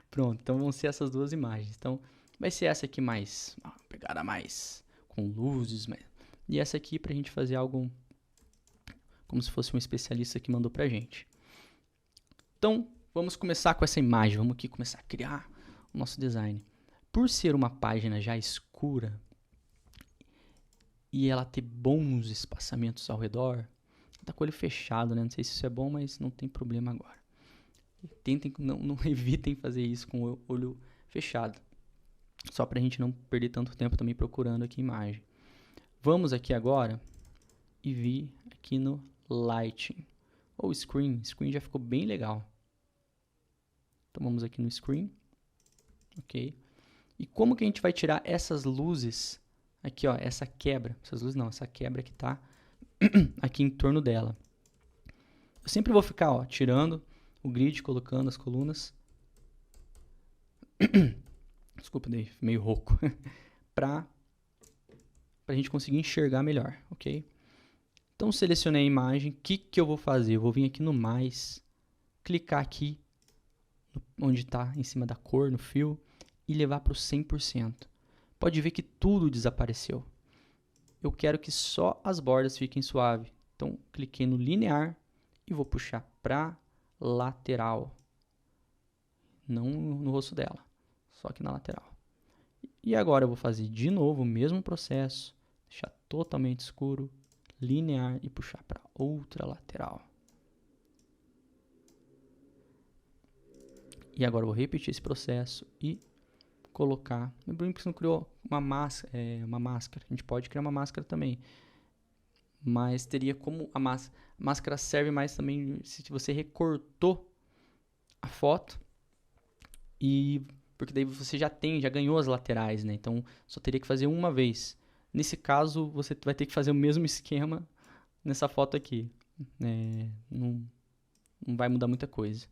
Speaker 1: Pronto, então vão ser essas duas imagens. Então vai ser essa aqui mais, uma pegada mais com luzes, e essa aqui pra gente fazer algo como se fosse um especialista que mandou pra gente. Então, vamos começar com essa imagem, vamos aqui começar a criar o nosso design. Por ser uma página já escura e ela ter bons espaçamentos ao redor, tá com o olho fechado, né? Não sei se isso é bom, mas não tem problema agora. Tentem, não evitem fazer isso com o olho fechado. Só pra gente não perder tanto tempo também procurando aqui a imagem. Vamos aqui agora e vir aqui no Lighting. Ou Screen. Screen já ficou bem legal. Então vamos aqui no Screen. Ok. E como que a gente vai tirar essas luzes aqui, ó, essa quebra. Essas luzes não, essa quebra que tá aqui em torno dela. Eu sempre vou ficar, ó, tirando o grid, colocando as colunas. Desculpa, dei meio rouco. Pra gente conseguir enxergar melhor, ok? Então, selecionei a imagem. O que eu vou fazer? Eu vou vir aqui no mais, clicar aqui, onde está em cima da cor, no fio, e levar para o 100%. Pode ver que tudo desapareceu. Eu quero que só as bordas fiquem suaves. Então, cliquei no linear e vou puxar para lateral. Não no rosto dela, só aqui na lateral. E agora eu vou fazer de novo o mesmo processo, deixar totalmente escuro, linear e puxar para outra lateral. E agora eu vou repetir esse processo e colocar... Lembrando que você não criou uma máscara. A gente pode criar uma máscara também. Mas teria como a máscara serve mais também se você recortou a foto. Porque daí você já ganhou as laterais, né? Então só teria que fazer uma vez. Nesse caso, você vai ter que fazer o mesmo esquema nessa foto aqui. Não vai mudar muita coisa.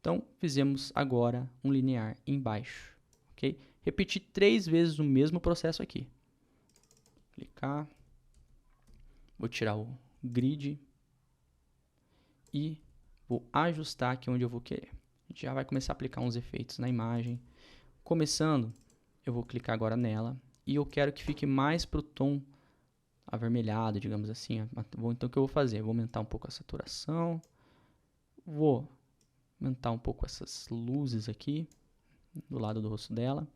Speaker 1: Então, fizemos agora um linear embaixo. Okay? Repetir 3 vezes o mesmo processo aqui. Clicar. Vou tirar o grid. E vou ajustar aqui onde eu vou querer. A gente já vai começar a aplicar uns efeitos na imagem. Começando, eu vou clicar agora nela. E eu quero que fique mais para o tom avermelhado, digamos assim. Então, o que eu vou fazer? Eu vou aumentar um pouco a saturação. Vou aumentar um pouco essas luzes aqui, do lado do rosto dela.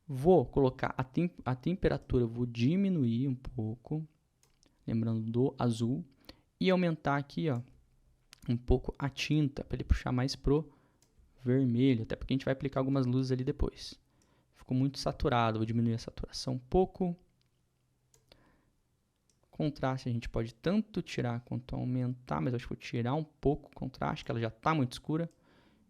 Speaker 1: Vou colocar a temperatura, vou diminuir um pouco, lembrando do azul. E aumentar aqui, ó, um pouco a tinta, para ele puxar mais pro vermelho, até porque a gente vai aplicar algumas luzes ali depois. Ficou muito saturado, vou diminuir a saturação um pouco. Contraste a gente pode tanto tirar quanto aumentar, mas eu acho que vou tirar um pouco o contraste, que ela já está muito escura.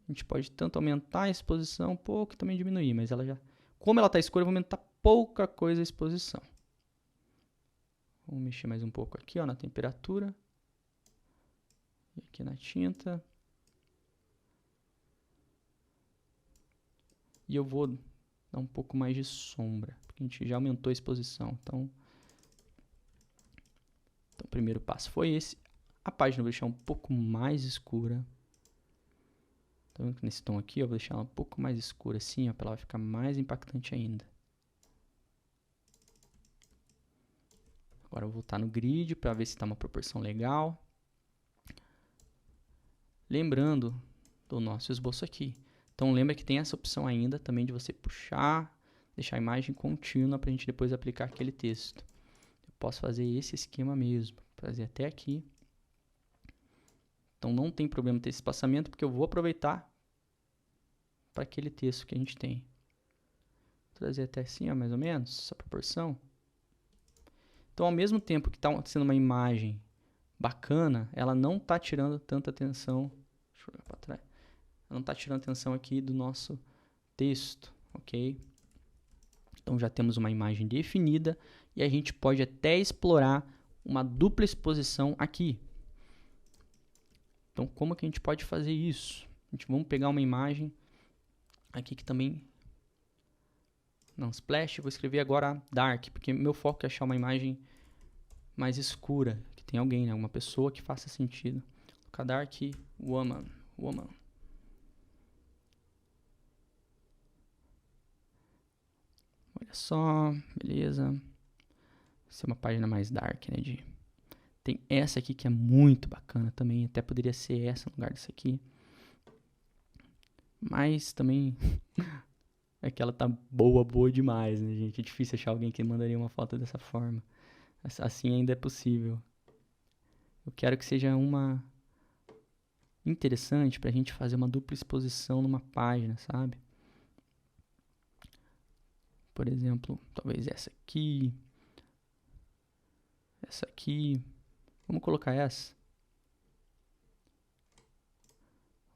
Speaker 1: A gente pode tanto aumentar a exposição um pouco e também diminuir, mas ela já... Como ela está escura, eu vou aumentar pouca coisa a exposição. Vou mexer mais um pouco aqui, ó, na temperatura. E aqui na tinta. E eu vou dar um pouco mais de sombra, porque a gente já aumentou a exposição. Então o primeiro passo foi esse. A página eu vou deixar um pouco mais escura. Então, nesse tom aqui, eu vou deixar ela um pouco mais escura assim, para ela ficar mais impactante ainda. Agora eu vou voltar no grid para ver se está uma proporção legal. Lembrando do nosso esboço aqui. Então lembra que tem essa opção ainda também de você puxar, deixar a imagem contínua para a gente depois aplicar aquele texto. Eu posso fazer esse esquema mesmo, fazer até aqui. Então não tem problema ter esse espaçamento, porque eu vou aproveitar para aquele texto que a gente tem. Vou trazer até assim, ó, mais ou menos, essa proporção. Então ao mesmo tempo que está sendo uma imagem bacana, ela não está tirando tanta atenção. Deixa eu olhar para trás. Ela não está tirando atenção aqui do nosso texto, ok? Então já temos uma imagem definida e a gente pode até explorar uma dupla exposição aqui. Então como que a gente pode fazer isso? Vamos pegar uma imagem aqui que também... Não, splash, vou escrever agora dark, porque meu foco é achar uma imagem mais escura, que tem alguém, né? Alguma pessoa que faça sentido. Vou colocar dark woman. Olha só, beleza. Essa é uma página mais dark, né? Tem essa aqui que é muito bacana também. Até poderia ser essa no lugar dessa aqui. Mas também é que ela tá boa demais, né, gente? É difícil achar alguém que mandaria uma foto dessa forma. Assim ainda é possível. Eu quero que seja uma interessante pra gente fazer uma dupla exposição numa página, sabe? Por exemplo, talvez essa aqui. Essa aqui. Vamos colocar essa.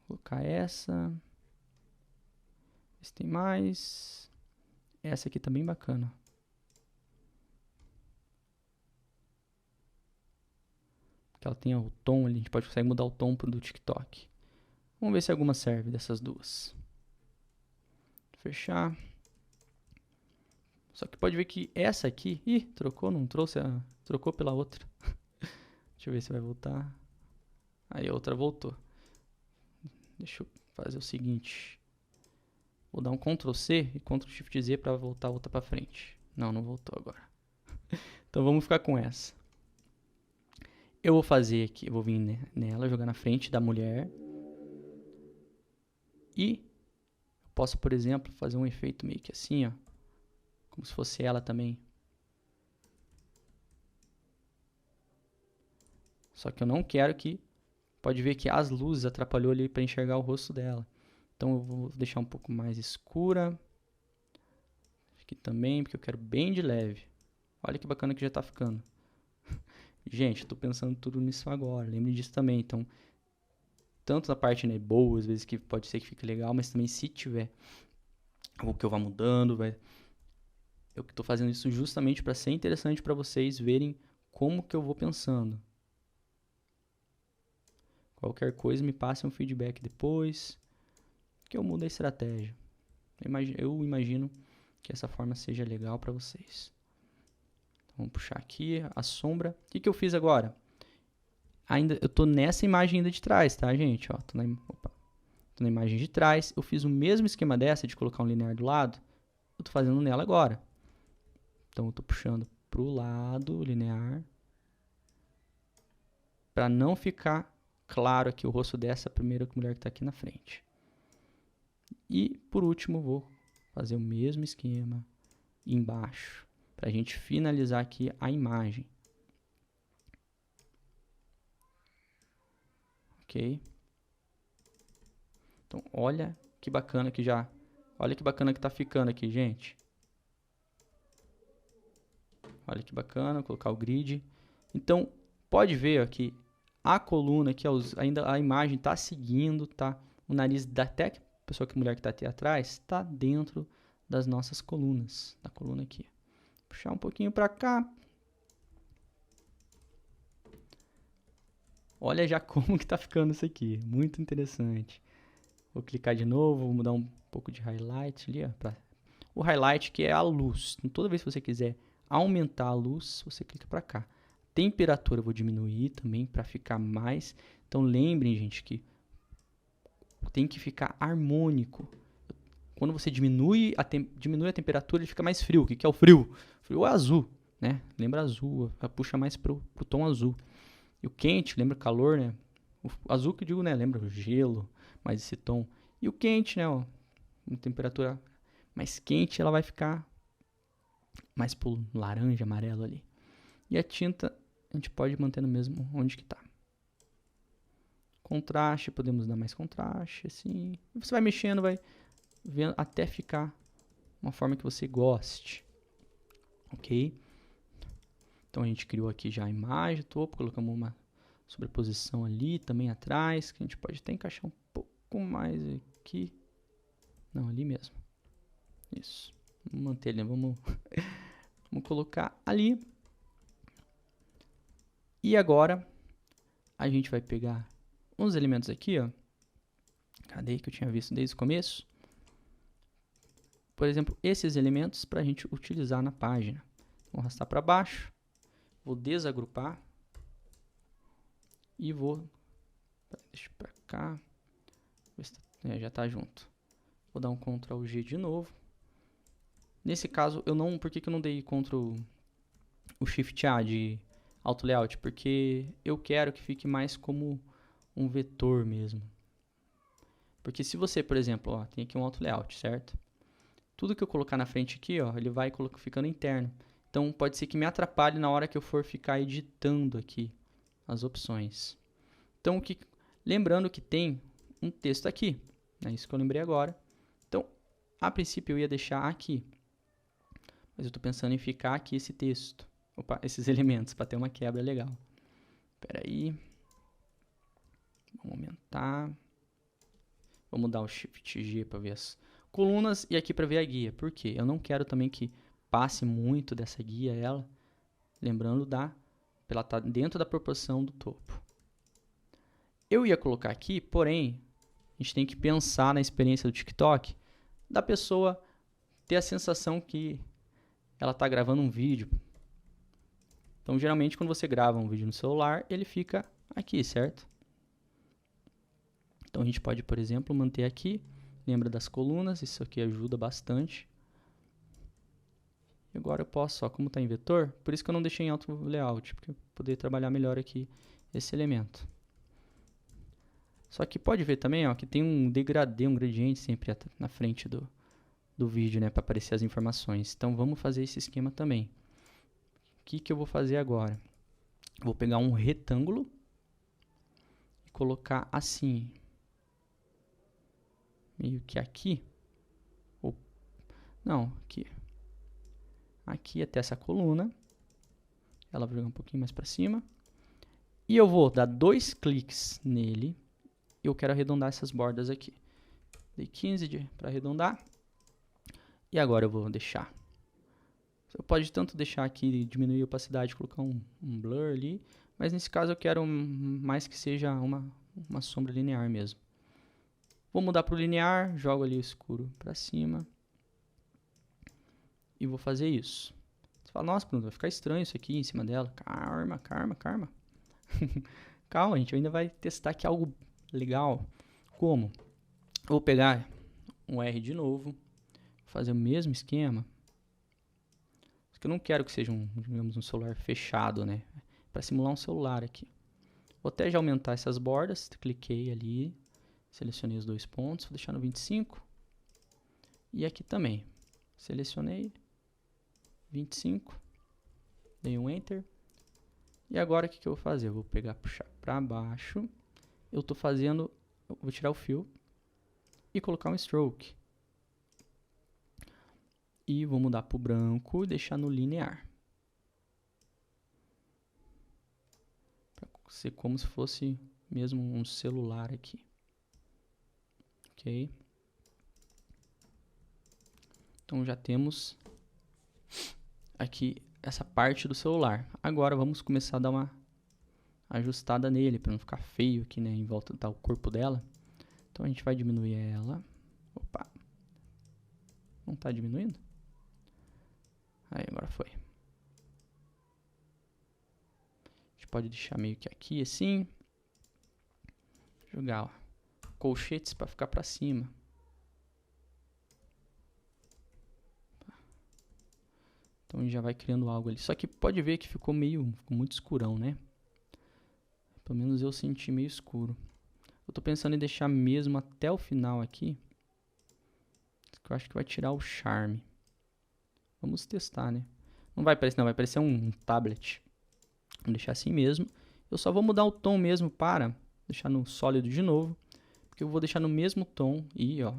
Speaker 1: Vou colocar essa. Esse tem mais. Essa aqui tá bem bacana. Que ela tem o tom ali, a gente consegue mudar o tom pro do TikTok. Vamos ver se alguma serve dessas duas. Fechar. Só que pode ver que essa aqui... Ih, trocou, não trouxe a... Trocou pela outra. Deixa eu ver se vai voltar. Aí a outra voltou. Deixa eu fazer o seguinte. Vou dar um Ctrl C e Ctrl Shift Z para voltar a outra para frente. Não voltou agora. Então vamos ficar com essa. Eu vou fazer aqui, eu vou vir nela, jogar na frente da mulher. E posso, por exemplo, fazer um efeito meio que assim, ó. Como se fosse ela também. Só que eu não quero que... Pode ver que as luzes atrapalhou ali para enxergar o rosto dela. Então eu vou deixar um pouco mais escura. Aqui também, porque eu quero bem de leve. Olha que bacana que já tá ficando. Gente, eu tô pensando tudo nisso agora. Lembre disso também. Então, tanto na parte, né, boa, às vezes que pode ser que fique legal, mas também se tiver algo que eu vá mudando, eu tô fazendo isso justamente para ser interessante para vocês verem como que eu vou pensando. Qualquer coisa, me passe um feedback depois, que eu mudo a estratégia. Eu imagino que essa forma seja legal para vocês. Então, vamos puxar aqui a sombra. O que eu fiz agora? Eu tô nessa imagem ainda de trás, tá, gente? Ó, tô na imagem de trás. Eu fiz o mesmo esquema dessa, de colocar um linear do lado. Eu tô fazendo nela agora. Então, eu tô puxando pro lado o linear. Para não ficar claro aqui o rosto dessa primeira mulher que está aqui na frente. E, por último, vou fazer o mesmo esquema embaixo, para a gente finalizar aqui a imagem. Ok? Então, olha que bacana que já... Olha que bacana que está ficando aqui, gente. Olha que bacana, vou colocar o grid. Então, pode ver aqui a coluna aqui, ainda a imagem está seguindo, tá? O nariz da até pessoa que mulher que está aqui atrás está dentro das nossas colunas, da coluna aqui. Puxar um pouquinho para cá. Olha já como que tá ficando isso aqui, muito interessante. Vou clicar de novo, vou mudar um pouco de highlight ali, ó, o highlight que é a luz. Então, toda vez que você quiser aumentar a luz, você clica para cá. Temperatura eu vou diminuir também para ficar mais. Então lembrem, gente, que tem que ficar harmônico. Quando você diminui a temperatura, ele fica mais frio. O que é o frio? O frio é azul, né? Lembra azul, puxa mais pro tom azul. E o quente, lembra calor, né? O azul que eu digo, né? Lembra o gelo, mais esse tom. E o quente, né? Ó, uma temperatura mais quente, ela vai ficar mais pro laranja, amarelo ali. E a tinta, a gente pode manter no mesmo onde que tá. Contraste, podemos dar mais contraste, assim. E você vai mexendo, vai vendo até ficar uma forma que você goste. Ok? Então a gente criou aqui já a imagem, topo, colocamos uma sobreposição ali, também atrás, que a gente pode até encaixar um pouco mais aqui. Não, ali mesmo. Isso. Vamos manter ele, vamos colocar ali. E agora a gente vai pegar uns elementos aqui, ó, Cadê que eu tinha visto desde o começo? Por exemplo, esses elementos para a gente utilizar na página. Vou arrastar para baixo, vou desagrupar e vou... Deixa para cá. Já está junto. Vou dar um Ctrl G de novo. Nesse caso, eu não... Por que eu não dei Ctrl o Shift A de Auto Layout? Porque eu quero que fique mais como um vetor mesmo. Porque se você, por exemplo, ó, tem aqui um Auto Layout, certo? Tudo que eu colocar na frente aqui, ó, ele vai ficando interno. Então, pode ser que me atrapalhe na hora que eu for ficar editando aqui as opções. Então, lembrando que tem um texto aqui. É isso que eu lembrei agora. Então, a princípio eu ia deixar aqui. Mas eu estou pensando em ficar aqui esse texto. Opa, esses elementos, para ter uma quebra legal. Espera aí. Vamos aumentar. Vamos dar o Shift G para ver as colunas e aqui para ver a guia. Por quê? Eu não quero também que passe muito dessa guia, ela. Lembrando, ela está dentro da proporção do topo. Eu ia colocar aqui, porém, a gente tem que pensar na experiência do TikTok, da pessoa ter a sensação que ela está gravando um vídeo. Então, geralmente, quando você grava um vídeo no celular, ele fica aqui, certo? Então, a gente pode, por exemplo, manter aqui. Lembra das colunas, isso aqui ajuda bastante. E agora eu posso, ó, como está em vetor, por isso que eu não deixei em Auto Layout, porque eu poder trabalhar melhor aqui esse elemento. Só que pode ver também, ó, que tem um degradê, um gradiente sempre na frente do vídeo, né, para aparecer as informações. Então vamos fazer esse esquema também. O que eu vou fazer agora? Vou pegar um retângulo e colocar assim, meio que aqui. Não, aqui. Aqui até essa coluna. Ela vai jogar um pouquinho mais para cima. E eu vou dar 2 cliques nele. Eu quero arredondar essas bordas aqui. Dei 15 para arredondar. E agora eu vou deixar. Você pode tanto deixar aqui, diminuir a opacidade, colocar um blur ali. Mas nesse caso eu quero mais que seja uma sombra linear mesmo. Vou mudar para o linear, jogo ali o escuro para cima. E vou fazer isso. Você fala, nossa, Bruno, vai ficar estranho isso aqui em cima dela. Calma. Calma, a gente ainda vai testar aqui algo legal. Como? Eu vou pegar um R de novo, fazer o mesmo esquema. Porque eu não quero que seja digamos, um celular fechado, né? Para simular um celular aqui. Vou até já aumentar essas bordas, cliquei ali, selecionei os 2 pontos, vou deixar no 25. E aqui também, selecionei 25, dei um Enter. E agora o que eu vou fazer? Eu vou pegar, puxar para baixo. Eu vou tirar o fio e colocar um stroke. E vou mudar para o branco e deixar no linear. Para ser como se fosse mesmo um celular aqui. Ok? Então já temos aqui essa parte do celular. Agora vamos começar a dar uma ajustada nele, para não ficar feio aqui, né, em volta tá o corpo dela. Então a gente vai diminuir ela. Opa. Não está diminuindo? Aí, agora foi. A gente pode deixar meio que aqui, assim. Jogar, ó, colchetes para ficar para cima. Então a gente já vai criando algo ali. Só que pode ver que ficou muito escurão, né? Pelo menos eu senti meio escuro. Eu tô pensando em deixar mesmo até o final aqui. Que eu acho que vai tirar o charme. Vamos testar, né? Não vai aparecer, não. Vai aparecer um tablet. Vou deixar assim mesmo. Eu só vou mudar o tom mesmo para deixar no sólido de novo. Porque eu vou deixar no mesmo tom. E, ó.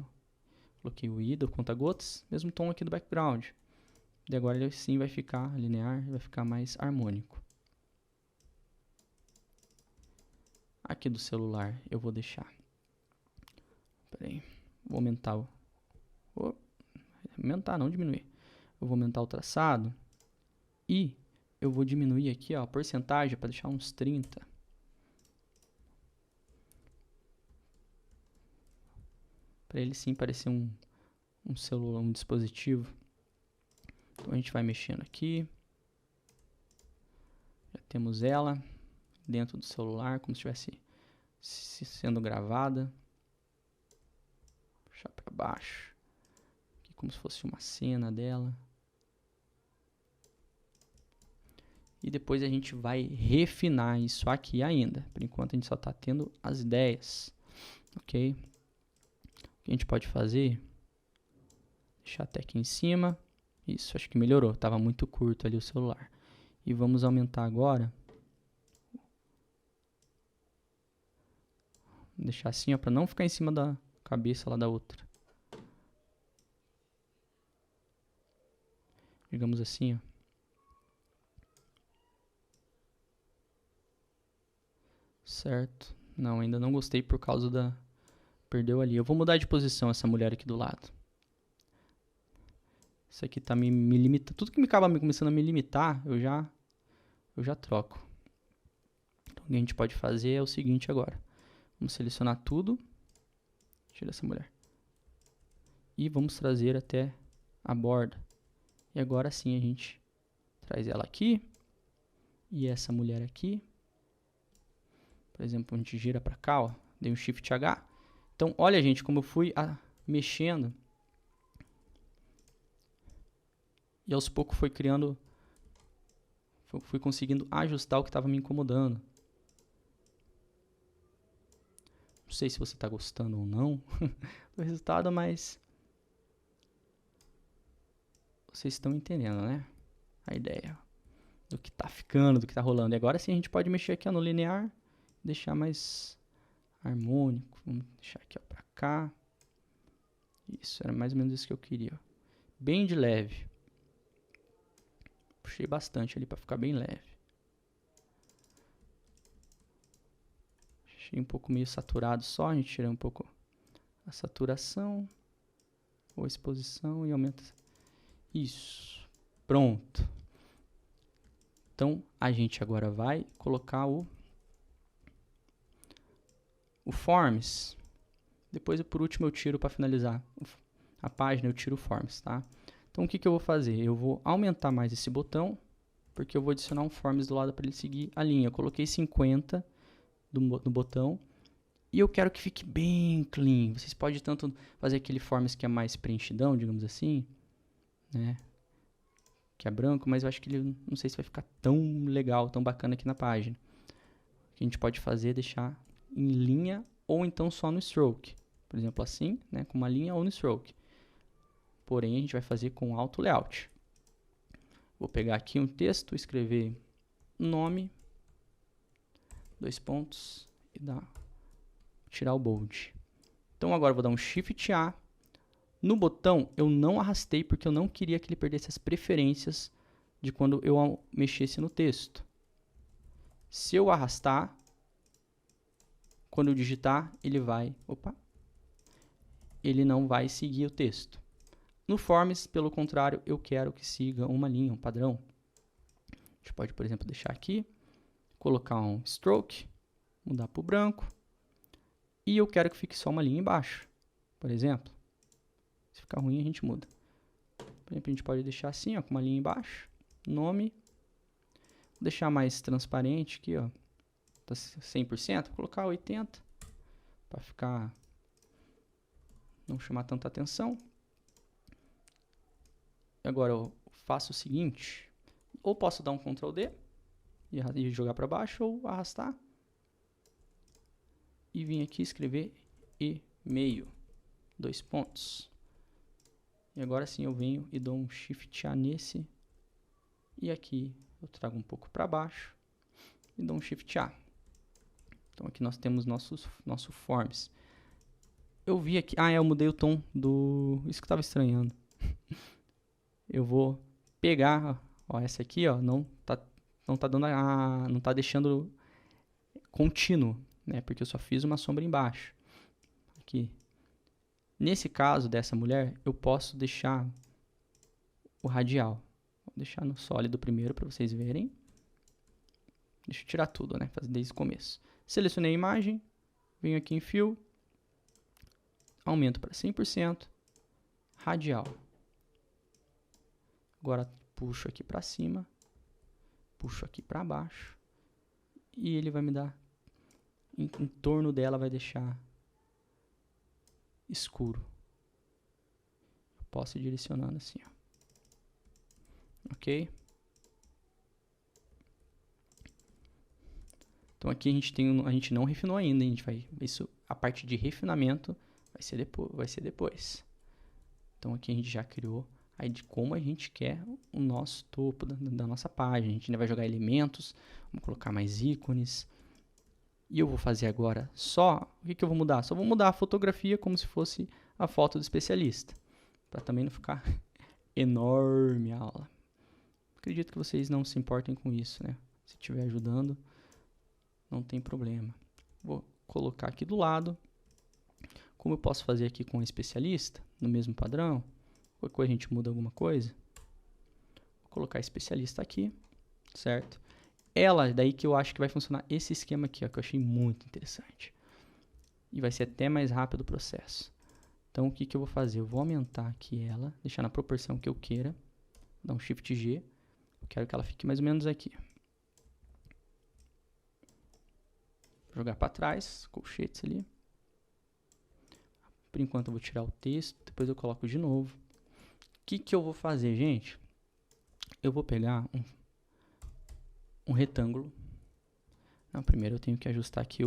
Speaker 1: Coloquei o I do conta-gotas. Mesmo tom aqui do background. E agora ele sim vai ficar linear. Vai ficar mais harmônico. Aqui do celular eu vou deixar. Pera aí. Vou aumentar o... aumentar, não diminuir. Eu vou aumentar o traçado. E eu vou diminuir aqui, ó, a porcentagem para deixar uns 30. para ele sim parecer um celular, um dispositivo. Então a gente vai mexendo aqui. Já temos ela dentro do celular, como se estivesse sendo gravada. Puxar para baixo. Aqui como se fosse uma cena dela. E depois a gente vai refinar isso aqui ainda. Por enquanto a gente só está tendo as ideias. Ok? O que a gente pode fazer? Deixar até aqui em cima. Isso, acho que melhorou. Estava muito curto ali o celular. E vamos aumentar agora. Vou deixar assim, para não ficar em cima da cabeça lá da outra. Digamos assim, ó. Certo. Não, ainda não gostei por causa da... Perdeu ali. Eu vou mudar de posição essa mulher aqui do lado. Isso aqui tá me limitando. Tudo que me acaba começando a me limitar, eu já troco. Então, o que a gente pode fazer é o seguinte agora. Vamos selecionar tudo. Tira essa mulher. E vamos trazer até a borda. E agora sim a gente traz ela aqui. E essa mulher aqui. Por exemplo, a gente gira para cá, ó. Dei um Shift H. Então, olha, gente, como eu fui mexendo. E aos poucos foi criando... Fui conseguindo ajustar o que estava me incomodando. Não sei se você está gostando ou não do resultado, mas... Vocês estão entendendo, né? A ideia do que está ficando, do que está rolando. E agora sim a gente pode mexer aqui ó, no linear. Deixar mais harmônico. Vamos deixar aqui para cá. Isso, era mais ou menos isso que eu queria. Ó. Bem de leve. Puxei bastante ali para ficar bem leve. Achei um pouco meio saturado só. A gente tira um pouco a saturação. Ou a exposição e aumenta. Isso. Pronto. Então, a gente agora vai colocar o Forms. Depois, por último, eu tiro para finalizar a página, eu tiro o Forms, tá? Então, o que eu vou fazer? Eu vou aumentar mais esse botão, porque eu vou adicionar um Forms do lado para ele seguir a linha. Eu coloquei 50 no botão e eu quero que fique bem clean. Vocês podem tanto fazer aquele Forms que é mais preenchidão, digamos assim, né? Que é branco, mas eu acho que ele não sei se vai ficar tão legal, tão bacana aqui na página. O que a gente pode fazer é deixar em linha ou então só no stroke. Por exemplo, assim, né, com uma linha ou no stroke. Porém, a gente vai fazer com auto layout. Vou pegar aqui um texto, escrever nome, 2 pontos e tirar o bold. Então agora eu vou dar um Shift A. No botão eu não arrastei porque eu não queria que ele perdesse as preferências de quando eu mexesse no texto. Se eu arrastar, quando eu digitar, ele não vai seguir o texto. No Forms, pelo contrário, eu quero que siga uma linha, um padrão. A gente pode, por exemplo, deixar aqui, colocar um stroke, mudar para o branco, e eu quero que fique só uma linha embaixo, por exemplo. Se ficar ruim, a gente muda. Por exemplo, a gente pode deixar assim, ó, com uma linha embaixo, nome, vou deixar mais transparente aqui, ó, tá 100%, vou colocar 80%, para ficar, não chamar tanta atenção. Agora eu faço o seguinte, ou posso dar um Ctrl D e jogar para baixo, ou arrastar e vir aqui escrever e-mail, 2 pontos. E agora sim eu venho e dou um Shift A nesse, e aqui eu trago um pouco para baixo e dou um Shift A. Então aqui nós temos nosso Forms. Eu vi aqui, eu mudei o tom isso que eu estava estranhando. Eu vou pegar, ó, essa aqui, ó, não tá deixando contínuo, né? Porque eu só fiz uma sombra embaixo. Aqui. Nesse caso dessa mulher, eu posso deixar o radial. Vou deixar no sólido primeiro para vocês verem. Deixa eu tirar tudo, né? Fazer desde o começo. Selecionei a imagem, venho aqui em Fill, aumento para 100%, radial. Agora puxo aqui para cima, puxo aqui para baixo e ele vai me dar, em torno dela vai deixar escuro. Eu posso ir direcionando assim, ó. Ok? Então aqui a gente não refinou ainda, a parte de refinamento vai ser depois. Então aqui a gente já criou aí de como a gente quer o nosso topo da nossa página. A gente ainda vai jogar elementos, vamos colocar mais ícones. E eu vou fazer agora o que eu vou mudar? Só vou mudar a fotografia como se fosse a foto do especialista, para também não ficar enorme a aula. Acredito que vocês não se importem com isso, né? Se estiver ajudando, não tem problema. Vou colocar aqui do lado. Como eu posso fazer aqui com o especialista, no mesmo padrão, qualquer coisa a gente muda alguma coisa. Vou colocar especialista aqui, certo? Daí que eu acho que vai funcionar esse esquema aqui, ó, que eu achei muito interessante. E vai ser até mais rápido o processo. Então, o que eu vou fazer? Eu vou aumentar aqui ela, deixar na proporção que eu queira, dar um Shift G. Eu quero que ela fique mais ou menos aqui. Vou jogar para trás, colchetes ali. Por enquanto eu vou tirar o texto, depois eu coloco de novo. O que eu vou fazer, gente? Eu vou pegar um retângulo. Não, primeiro eu tenho que ajustar aqui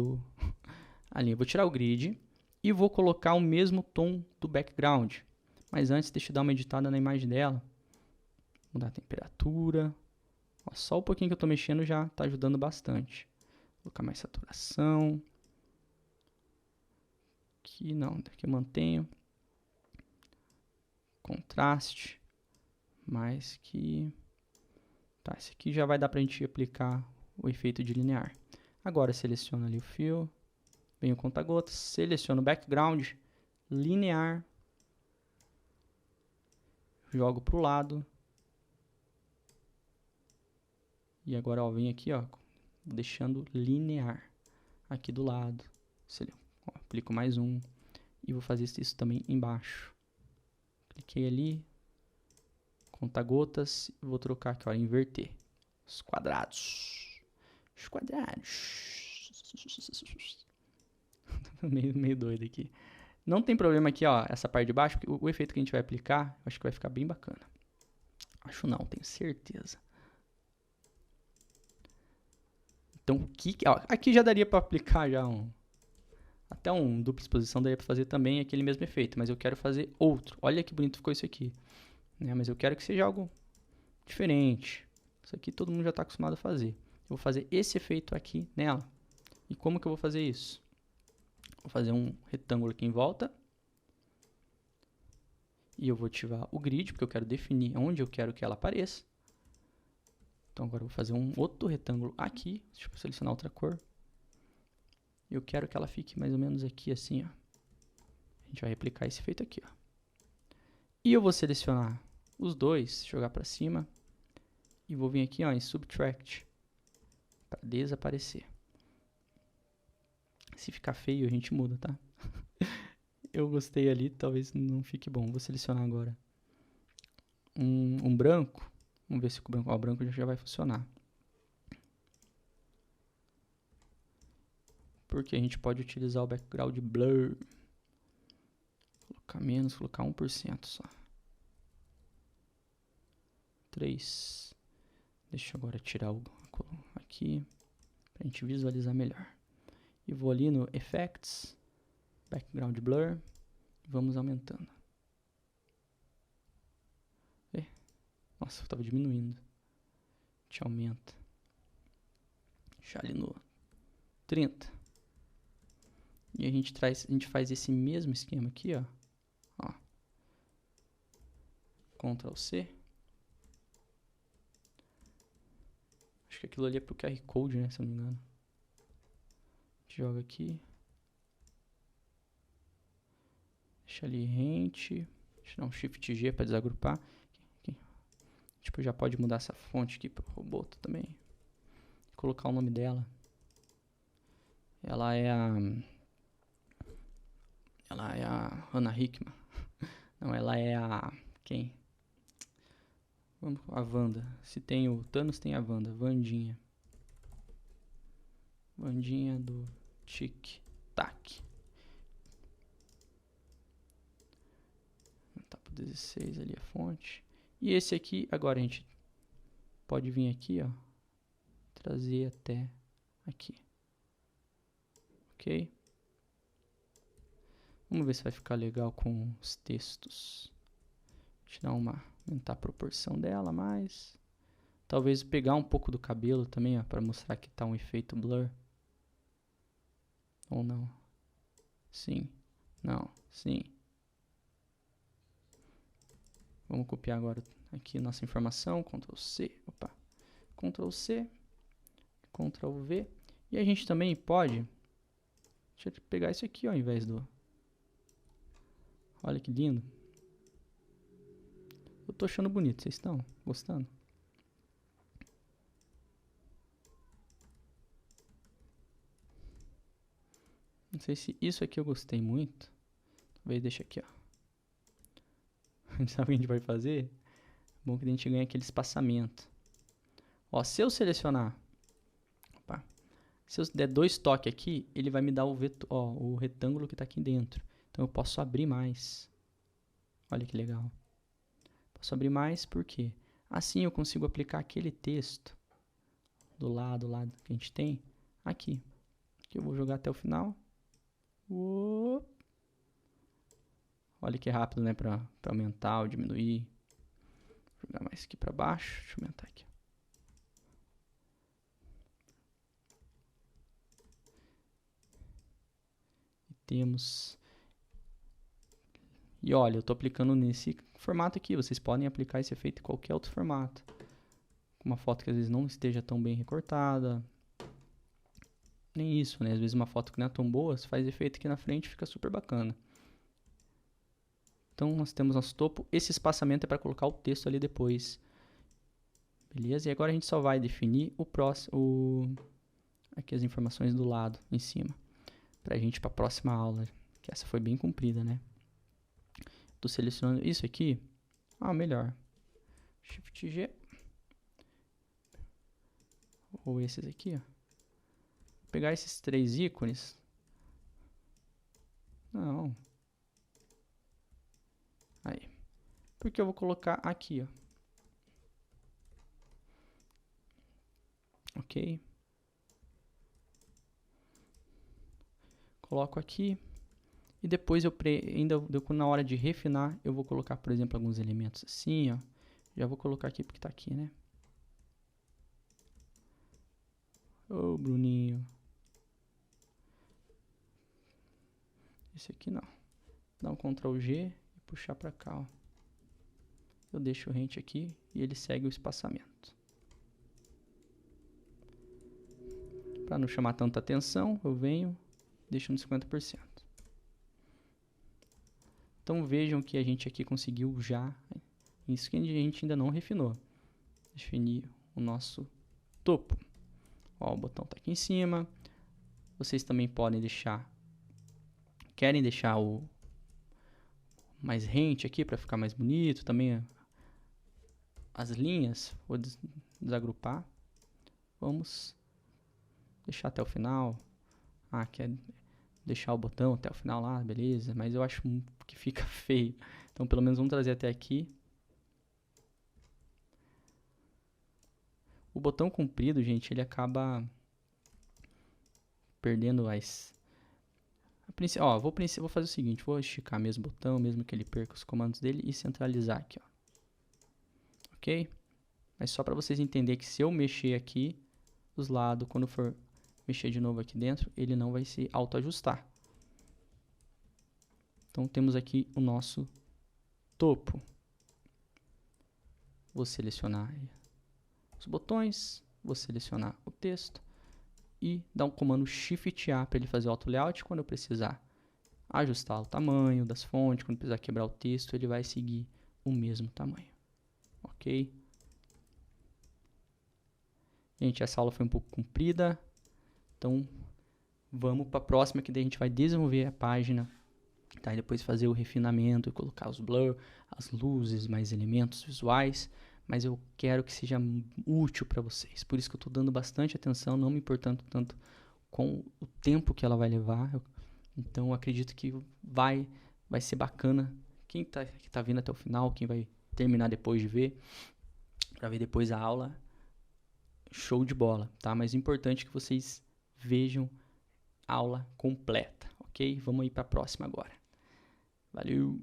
Speaker 1: a linha. Eu vou tirar o grid e vou colocar o mesmo tom do background. Mas antes, deixa eu dar uma editada na imagem dela. Mudar a temperatura. Ó, só o pouquinho que eu estou mexendo já está ajudando bastante. Vou colocar mais saturação. Aqui não, daqui eu mantenho. Contraste. Mais que... Tá, esse aqui já vai dar pra gente aplicar o efeito de linear. Agora seleciono ali o fio. Venho o conta-gotas. Seleciono o background. Linear. Jogo pro lado. E agora, ó, venho aqui, ó, deixando linear aqui do lado. Ó, aplico mais um. E vou fazer isso também embaixo. Cliquei ali. Conta-gotas. Vou trocar aqui, ó, inverter. Os quadrados. Os quadrados. meio doido aqui. Não tem problema aqui, ó, essa parte de baixo, porque o efeito que a gente vai aplicar, acho que vai ficar bem bacana. Acho não, tenho certeza. Então, aqui já daria para aplicar já até um dupla exposição, daria para fazer também aquele mesmo efeito, mas eu quero fazer outro. Olha que bonito ficou isso aqui, né? Mas eu quero que seja algo diferente. Isso aqui todo mundo já está acostumado a fazer. Eu vou fazer esse efeito aqui nela. E como que eu vou fazer isso? Vou fazer um retângulo aqui em volta. E eu vou ativar o grid, porque eu quero definir onde eu quero que ela apareça. Então agora eu vou fazer um outro retângulo aqui. Deixa eu selecionar outra cor. E eu quero que ela fique mais ou menos aqui assim, ó. A gente vai replicar esse efeito aqui, ó. E eu vou selecionar os dois, jogar para cima. E vou vir aqui, ó, em Subtract. Para desaparecer. Se ficar feio, a gente muda, tá? Eu gostei ali, talvez não fique bom. Vou selecionar agora um branco. Vamos ver se o branco já vai funcionar. Porque a gente pode utilizar o background blur. Colocar menos, colocar 1% só. 3. Deixa eu agora tirar o aqui, para a gente visualizar melhor. E vou ali no Effects, Background Blur, e vamos aumentando. Nossa, eu estava diminuindo. A gente aumenta. Deixar ali no 30. E a gente faz esse mesmo esquema aqui, ó. Ctrl C. Acho que aquilo ali é pro QR Code, né? Se eu não me engano. A gente joga aqui. Deixa ali rente. Deixa eu dar um Shift G para desagrupar. Aqui. Tipo, já pode mudar essa fonte aqui pro Roboto também. Colocar o nome dela. Ela é a Ela é a Hannah Hickman. Não, ela é a... Quem? A Wanda. Se tem o Thanos, tem a Wanda. Wandinha. Wandinha do Tic Tac. Tá pro 16 ali a fonte. E esse aqui, agora a gente pode vir aqui, ó. Trazer até aqui. Ok? Vamos ver se vai ficar legal com os textos. Deixa eu dar aumentar a proporção dela mais. Talvez pegar um pouco do cabelo também, ó, para mostrar que tá um efeito blur. Ou não. Sim. Não. Sim. Vamos copiar agora aqui nossa informação. Ctrl C. Opa. Ctrl C. Ctrl V. E a gente também pode... Deixa eu pegar isso aqui, ó, ao invés do... Olha que lindo. Eu tô achando bonito. Vocês estão gostando? Não sei se isso aqui eu gostei muito. Talvez deixa aqui, ó. A gente sabe o que a gente vai fazer? Bom que a gente ganha aquele espaçamento. Ó, se eu selecionar... Opa. Se eu der 2 toques aqui, ele vai me dar o retângulo que está aqui dentro. Então eu posso abrir mais. Olha que legal. Posso abrir mais porque assim eu consigo aplicar aquele texto do lado que a gente tem aqui. Que eu vou jogar até o final. Olha que rápido, né? Para aumentar ou diminuir. Vou jogar mais aqui para baixo. Deixa eu aumentar aqui. E temos... E olha, eu estou aplicando nesse formato aqui. Vocês podem aplicar esse efeito em qualquer outro formato. Uma foto que às vezes não esteja tão bem recortada. Nem isso, né? Às vezes uma foto que não é tão boa, você faz efeito aqui na frente e fica super bacana. Então, nós temos nosso topo. Esse espaçamento é para colocar o texto ali depois. Beleza? E agora a gente só vai definir aqui as informações do lado, em cima. Pra gente ir para a próxima aula. Que essa foi bem comprida, né? Tô selecionando isso aqui. Melhor. Shift G. Ou esses aqui, ó. Vou pegar esses 3 ícones. Não. Aí. Porque eu vou colocar aqui, ó. Ok. Coloco aqui. E depois ainda na hora de refinar, eu vou colocar, por exemplo, alguns elementos assim, ó. Já vou colocar aqui porque tá aqui, né? Ô, Bruninho. Esse aqui não. Dá um Ctrl G e puxar pra cá, ó. Eu deixo o rente aqui e ele segue o espaçamento. Para não chamar tanta atenção, eu venho e deixo no 50%. Então vejam que a gente aqui conseguiu já, isso que a gente ainda não refinou, definir o nosso topo. Ó, o botão está aqui em cima. Vocês também podem querem deixar o mais rente aqui para ficar mais bonito, também as linhas, vou desagrupar. Vamos deixar até o final. Quer deixar o botão até o final lá, beleza, mas eu acho que fica feio. Então, pelo menos vamos trazer até aqui. O botão comprido, gente, ele acaba perdendo vou fazer o seguinte, vou esticar mesmo o botão, mesmo que ele perca os comandos dele e centralizar aqui, ó. Ok? Mas só para vocês entenderem que se eu mexer aqui, os lados, quando for mexer de novo aqui dentro, ele não vai se autoajustar. Então temos aqui o nosso topo. Vou selecionar os botões, vou selecionar o texto e dar um comando Shift A para ele fazer o auto layout. Quando eu precisar ajustar o tamanho das fontes, quando precisar quebrar o texto, ele vai seguir o mesmo tamanho. Ok? Gente, essa aula foi um pouco comprida, então vamos para a próxima, que daí a gente vai desenvolver a página tá? E depois fazer o refinamento e colocar os blur, as luzes, mais elementos visuais, mas eu quero que seja útil para vocês. Por isso que eu estou dando bastante atenção, não me importando tanto com o tempo que ela vai levar. Então eu acredito que vai ser bacana. Quem que tá vindo até o final, quem vai terminar depois de ver, para ver depois a aula, show de bola, tá? Mas é importante que vocês vejam a aula completa, ok? Vamos aí para a próxima agora. Valeu!